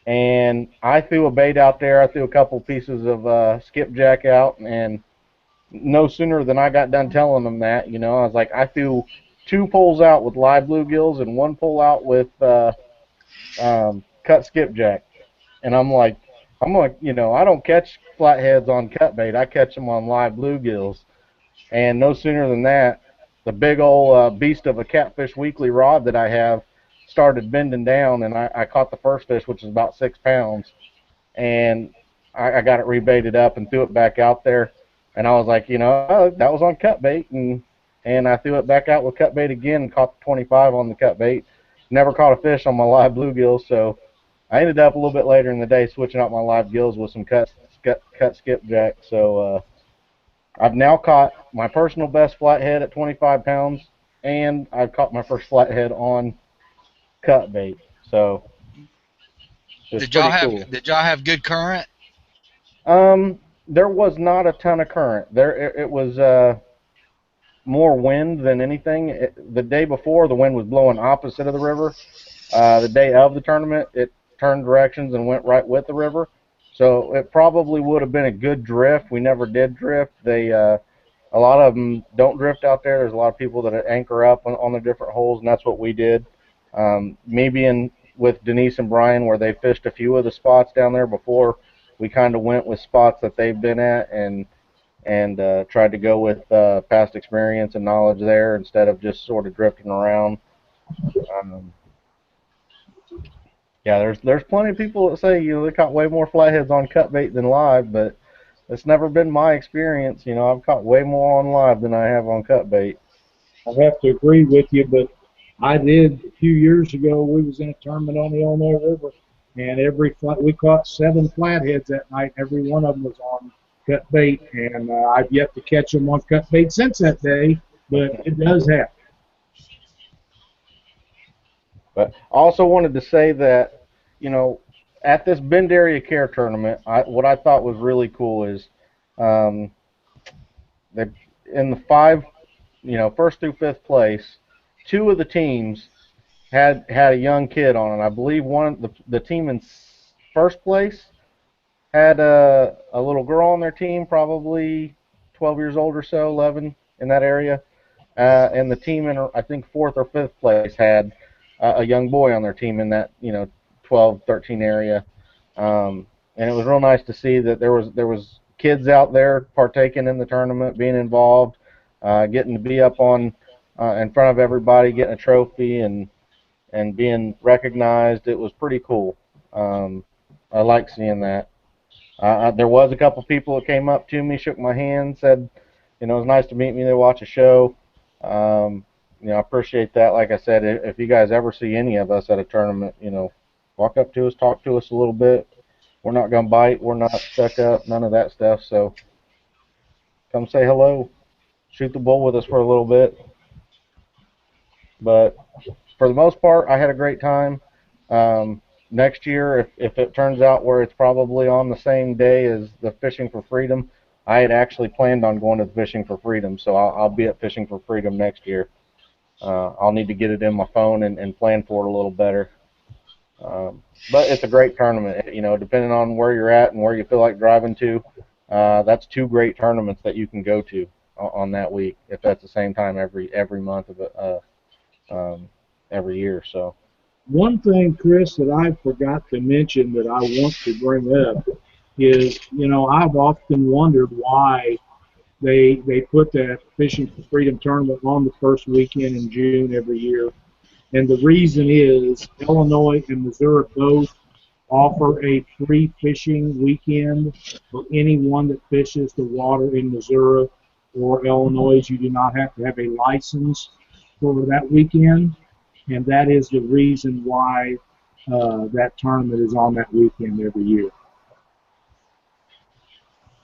Speaker 1: And I threw a bait out there. I threw a couple pieces of skipjack out, and no sooner than I got done telling them that, you know, I was like, I threw 2 poles out with live bluegills and 1 pole out with cut skipjack. And I'm like, you know, I don't catch flatheads on cut bait. I catch them on live bluegills. And no sooner than that, the big old beast of a Catfish Weekly rod that I have started bending down, and I caught the first fish, which is about 6 pounds, and I got it rebaited up and threw it back out there. And I was like, you know, oh, that was on cut bait, and I threw it back out with cut bait again and caught the 25 on the cut bait. Never caught a fish on my live bluegill, so I ended up a little bit later in the day switching out my live gills with some cut skipjack. So I've now caught my personal best flathead at 25 pounds, and I've caught my first flathead on cut bait. So it's pretty cool.
Speaker 2: Did y'all have good current?
Speaker 1: There was not a ton of current. It was more wind than anything. The day before, the wind was blowing opposite of the river. The day of the tournament, it turned directions and went right with the river. So it probably would have been a good drift. We never did drift. A lot of them don't drift out there. There's a lot of people that anchor up on the different holes, and that's what we did. Me being with Denise and Brian, where they fished a few of the spots down there before, we kind of went with spots that they've been at and tried to go with past experience and knowledge there instead of just sort of drifting around. Um, yeah, there's plenty of people that say, you know, they caught way more flatheads on cut bait than live, but it's never been my experience. You know, I've caught way more on live than I have on cut bait.
Speaker 3: I have to agree with you, but I did a few years ago. We was in a tournament on the Illinois River, and we caught 7 flatheads that night. Every one of them was on cut bait, and I've yet to catch them on cut bait since that day, but it does happen.
Speaker 1: But I also wanted to say that you know, at this Bend Area Care tournament, what I thought was really cool is um, they in the five, first through fifth place, two of the teams had a young kid on it. I believe the team in first place had a little girl on their team, probably 12 years old or so, 11 in that area. And the team in I think fourth or fifth place had a young boy on their team in that 12, 13 area. And it was real nice to see that there was kids out there partaking in the tournament, being involved, getting to be up on in front of everybody, getting a trophy and being recognized. It was pretty cool. I like seeing that. There was a couple people that came up to me, shook my hand, said, it was nice to meet me. They watch a show. I appreciate that. Like I said, if you guys ever see any of us at a tournament, walk up to us, talk to us a little bit. We're not gonna bite. We're not stuck up. None of that stuff. So come say hello. Shoot the bull with us for a little bit. But for the most part, I had a great time. Next year, if it turns out where it's probably on the same day as the Fishing for Freedom, I had actually planned on going to the Fishing for Freedom, so I'll be at Fishing for Freedom next year. I'll need to get it in my phone and plan for it a little better. But it's a great tournament. Depending on where you're at and where you feel like driving to, that's two great tournaments that you can go to on that week if that's the same time every month of it, every year. So.
Speaker 3: One thing, Chris, that I forgot to mention that I want to bring up is, I've often wondered why they put that Fishing for Freedom tournament on the first weekend in June every year. And the reason is Illinois and Missouri both offer a free fishing weekend for anyone that fishes the water in Missouri or Illinois. You do not have to have a license for that weekend, and that is the reason why that tournament is on that weekend every year.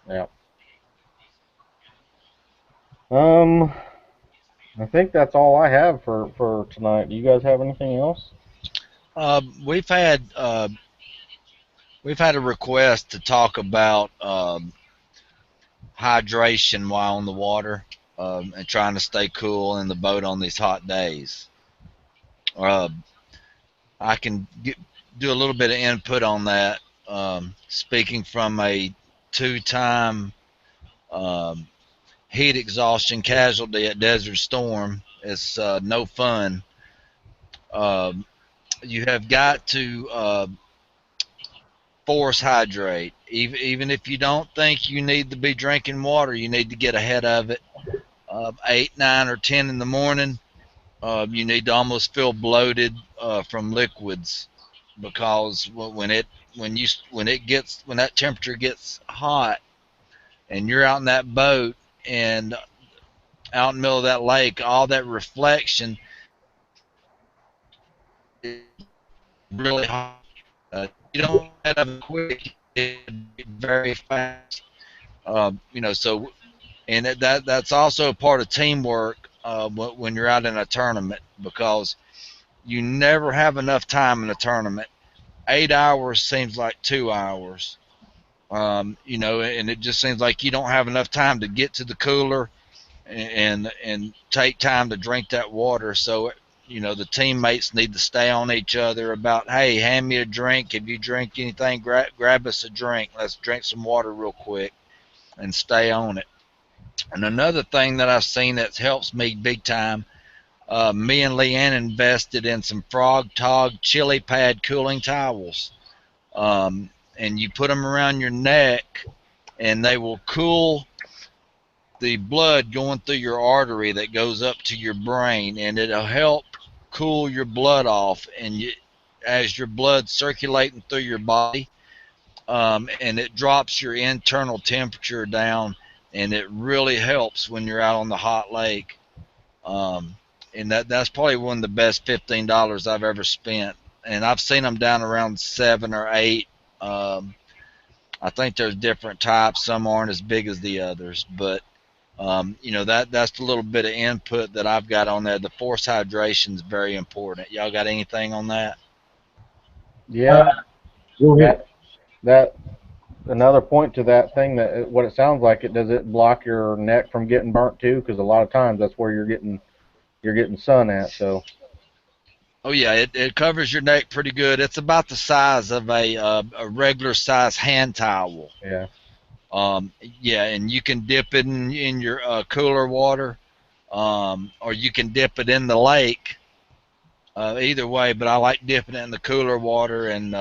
Speaker 1: Yeah. Um, I think that's all I have for tonight. Do you guys have anything else?
Speaker 2: Uh, we've had we've had a request to talk about hydration while on the water, and trying to stay cool in the boat on these hot days. Uh, I can do a little bit of input on that. Speaking from a two-time um, heat exhaustion casualty at Desert Storm, it's no fun. Um, you have got to force hydrate. Even if you don't think you need to be drinking water, you need to get ahead of it. 8, 9, or 10 in the morning, you need to almost feel bloated from liquids, because when that temperature gets hot and you're out in that boat and out in the middle of that lake, all that reflection is really hot. You don't have to quick, very fast. So and that's also part of teamwork when you're out in a tournament, because you never have enough time in a tournament. 8 hours seems like 2 hours, and it just seems like you don't have enough time to get to the cooler and take time to drink that water. So the teammates need to stay on each other about, hey, hand me a drink. If you drink anything, grab us a drink. Let's drink some water real quick and stay on it. And another thing that I've seen that helps me big time, me and Leanne invested in some Frog Tog chili pad cooling towels. And you put them around your neck, and they will cool the blood going through your artery that goes up to your brain, and it'll help cool your blood off. And as your blood circulating through your body, and it drops your internal temperature down, and it really helps when you're out on the hot lake. Um, and that's probably one of the best $15 I've ever spent. And I've seen them down around 7 or 8. Um, I think there's different types. Some aren't as big as the others, but that's the little bit of input that I've got on there. The forced hydration is very important. Y'all got anything on that?
Speaker 1: Yeah,
Speaker 3: Go ahead.
Speaker 1: that that another point to that thing that what it sounds like, it does it block your neck from getting burnt too? Because a lot of times that's where you're getting sun at. So
Speaker 2: Oh yeah, it covers your neck pretty good. It's about the size of a regular size hand towel.
Speaker 1: yeah,
Speaker 2: Yeah, and you can dip it in your cooler water, or you can dip it in the lake. Either way, but I like dipping it in the cooler water and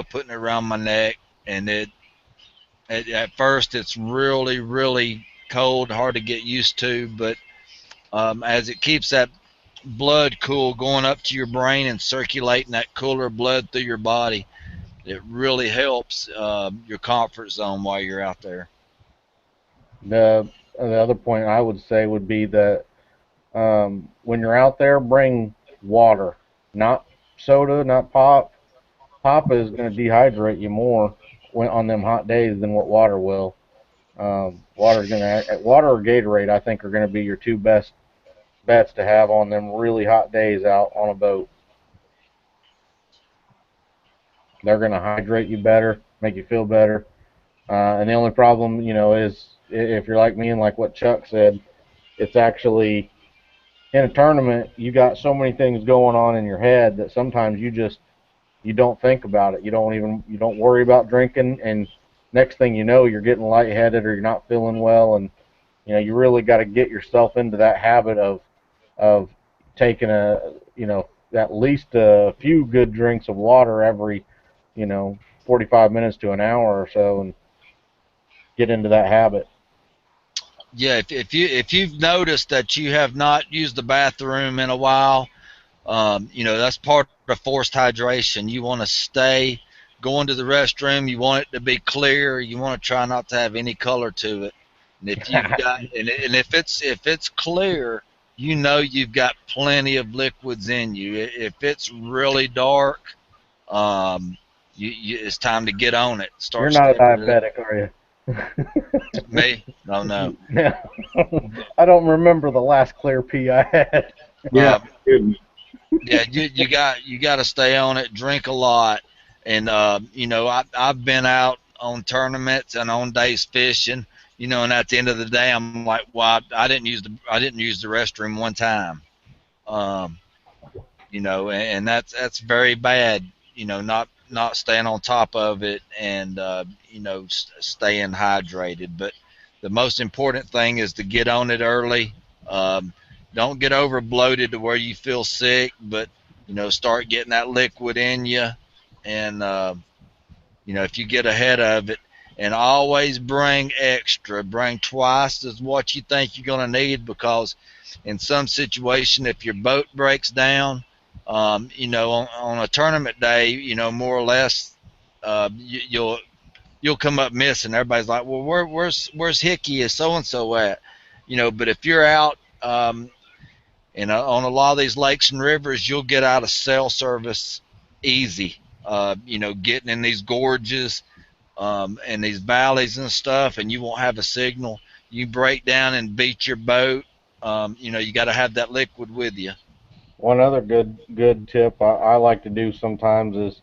Speaker 2: putting it around my neck. And at first it's really really cold, hard to get used to, but as it keeps that blood cool going up to your brain and circulating that cooler blood through your body, it really helps your comfort zone while you're out there.
Speaker 1: the other point I would say would be that when you're out there, bring water, not soda, not pop. Pop is going to dehydrate you more on them hot days than what water will. Water or Gatorade, I think, are going to be your two best bets to have on them really hot days out on a boat. They're going to hydrate you better, make you feel better. And the only problem, is if you're like me and like what Chuck said, it's actually in a tournament. You got so many things going on in your head that sometimes you don't think about it. You don't worry about drinking, and next thing you know, you're getting lightheaded or you're not feeling well, and you really got to get yourself into that habit of taking at least a few good drinks of water every 45 minutes to an hour or so, and get into that habit.
Speaker 2: Yeah, if you've noticed that you have not used the bathroom in a while, that's part of forced hydration. You want to stay going to the restroom. You want it to be clear. You want to try not to have any color to it. And if you've got and if it's clear, you've got plenty of liquids in you. If it's really dark, um, it's time to get on it.
Speaker 1: You're
Speaker 2: Start
Speaker 1: not a
Speaker 2: stepping it up.
Speaker 1: diabetic, are
Speaker 2: Me? No, no.
Speaker 1: you? No. I don't remember the last clear pee I had.
Speaker 3: Yeah,
Speaker 2: Um,
Speaker 3: good.
Speaker 2: Yeah, you got to stay on it. Drink a lot, and I've been out on tournaments and on days fishing. And at the end of the day, I'm like, well, I didn't use the restroom one time. Um, and that's very bad. Not staying on top of it and staying hydrated. But the most important thing is to get on it early. Um, don't get over bloated to where you feel sick, but start getting that liquid in you, and if you get ahead of it, and always bring extra, bring twice as what you think you're going to need, because in some situation, if your boat breaks down, on a tournament day, more or less, you'll come up missing. Everybody's like, well, where's Hickey? Is so and so at? But if you're out, on a lot of these lakes and rivers, you'll get out of cell service easy. Getting in these gorges, and these valleys and stuff, and you won't have a signal. You break down and beat your boat. You got to have that liquid with you.
Speaker 1: One other good tip I like to do sometimes is,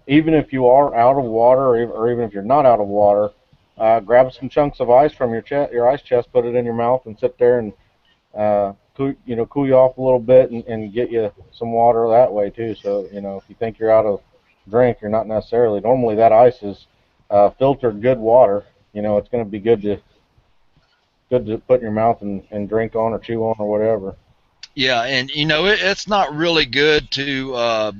Speaker 1: even if you are out of water, or even if you're not out of water, grab some chunks of ice from your ice chest, put it in your mouth, and sit there and cool you off a little bit, and get you some water that way too. So if you think you're out of drink, you're not necessarily. Normally that ice is filtered good water. It's going to be good to put in your mouth and drink on or chew on or whatever.
Speaker 2: Yeah, and it's not really good to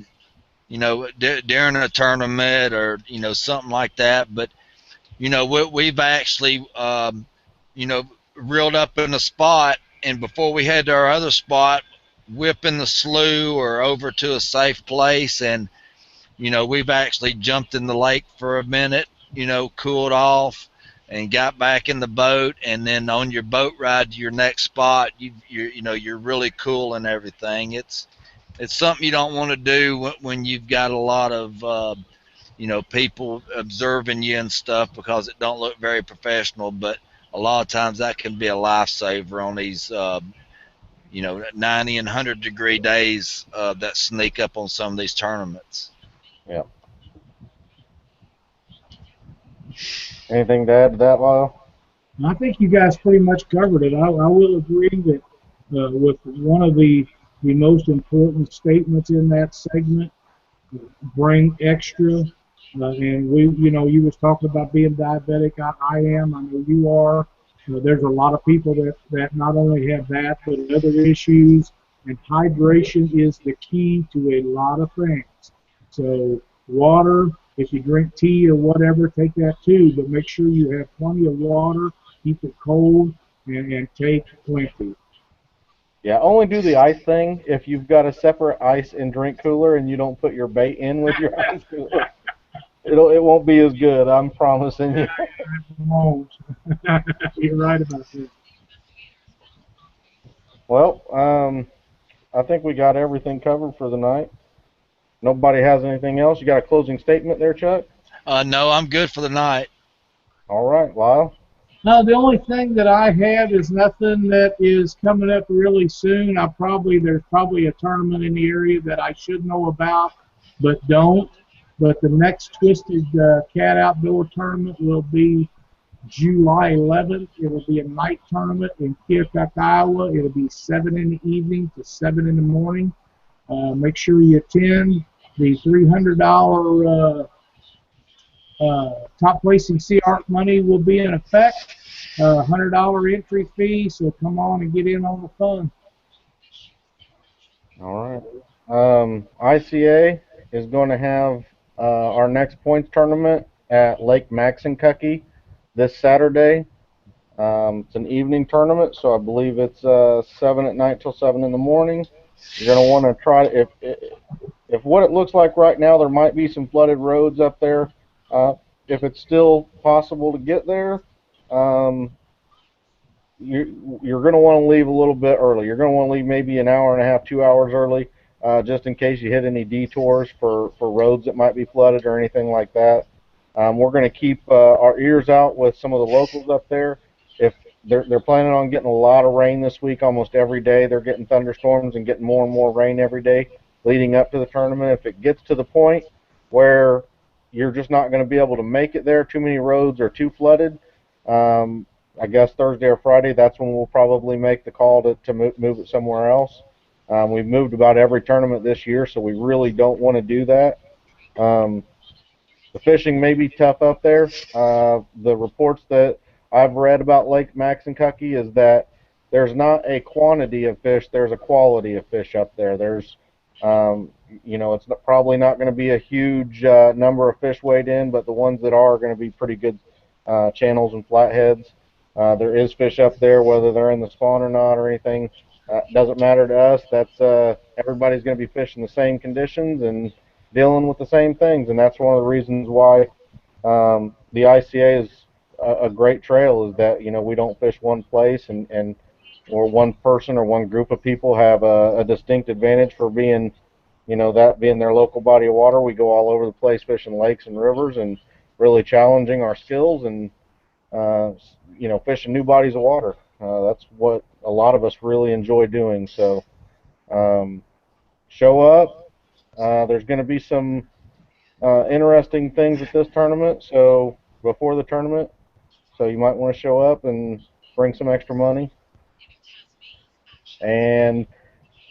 Speaker 2: during a tournament or something like that. But we've actually you know reeled up in a spot, and before we head to our other spot, whip in the slough or over to a safe place, and we've actually jumped in the lake for a minute, cooled off, and got back in the boat. And then on your boat ride to your next spot, you're really cool and everything. It's something you don't want to do when you've got a lot of people observing you and stuff, because it don't look very professional. But a lot of times that can be a lifesaver on these 90 and 100-degree days that sneak up on some of these tournaments.
Speaker 1: Yeah. Anything to add to that, Lyle?
Speaker 3: I think you guys pretty much covered it. I will agree that with one of the most important statements in that segment, bring extra. And you was talking about being diabetic. I am. I know you are. There's a lot of people that not only have that, but other issues. And hydration is the key to a lot of things. So water, if you drink tea or whatever, take that too. But make sure you have plenty of water. Keep it cold and take plenty.
Speaker 1: Yeah, only do the ice thing if you've got a separate ice and drink cooler and you don't put your bait in with your ice cooler. It won't be as good, I'm promising you.
Speaker 3: Won't. You're right about that.
Speaker 1: Well, I think we got everything covered for the night. Nobody has anything else? You got a closing statement there, Chuck?
Speaker 2: No, I'm good for the night.
Speaker 1: All right, Lyle.
Speaker 3: No, the only thing that I have is nothing that is coming up really soon. There's probably a tournament in the area that I should know about, but don't. But the next Twisted Cat Outdoor tournament will be July 11th. It will be a night tournament in Keokuk, Iowa. It'll be 7 in the evening to 7 in the morning. Make sure you attend. The $300 top placing Sea Art money will be in effect. $100 entry fee, so come on and get in on the fun.
Speaker 1: All right. ICA is going to have our next points tournament at Lake Maxinkuckee this Saturday. It's an evening tournament, so I believe it's 7 at night till 7 in the morning. You're going to want to try if what it looks like right now, there might be some flooded roads up there. If it's still possible to get there, um, you're going to want to leave a little bit early. You're going to want to leave maybe an hour and a half, 2 hours early, just in case you hit any detours for roads that might be flooded or anything like that. We're going to keep our ears out with some of the locals up there. If they're planning on getting a lot of rain this week, almost every day they're getting thunderstorms and getting more and more rain every day leading up to the tournament. If it gets to the point where you're just not going to be able to make it there, too many roads are too flooded, I guess Thursday or Friday, that's when we'll probably make the call to move it somewhere else. We've moved about every tournament this year, so we really don't want to do that. Um, the fishing may be tough up there. The reports that I've read about Lake Maxinkuckee is that there's not a quantity of fish, there's a quality of fish up there. Um, it's probably not going to be a huge number of fish weighed in, but the ones that are going to be pretty good channels and flatheads. There is fish up there, whether they're in the spawn or not or anything. Doesn't matter to us. That's everybody's going to be fishing the same conditions and dealing with the same things, and that's one of the reasons why the ICA is a great trail. Is that we don't fish one place, and or one person or one group of people have a distinct advantage for being that being their local body of water. We go all over the place fishing lakes and rivers and really challenging our skills and fishing new bodies of water. That's what a lot of us really enjoy doing. So um, show up. There's going to be some interesting things at this tournament. So before the tournament, so you might want to show up and bring some extra money and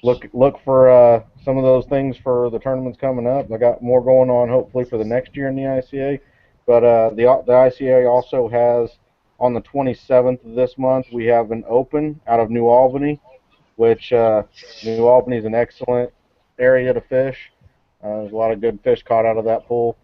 Speaker 1: look for some of those things for the tournaments coming up. I got more going on hopefully for the next year in the ICA, but the ICA also has on the 27th of this month we have an open out of New Albany, which New Albany is an excellent area to fish. There's a lot of good fish caught out of that pool.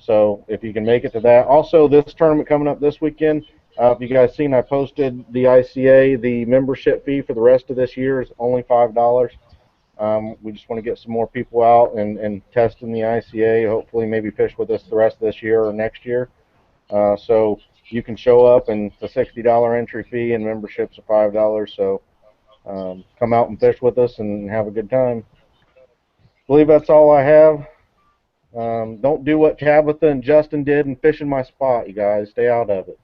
Speaker 1: So if you can make it to that. Also, this tournament coming up this weekend, if you guys seen, I posted the ICA. The membership fee for the rest of this year is only $5. We just want to get some more people out and test in the ICA. Hopefully, maybe fish with us the rest of this year or next year. So you can show up, and it's a $60 entry fee, and membership's a $5. So come out and fish with us and have a good time. I believe that's all I have. Don't do what Tabitha and Justin did and fish in my spot, you guys. Stay out of it.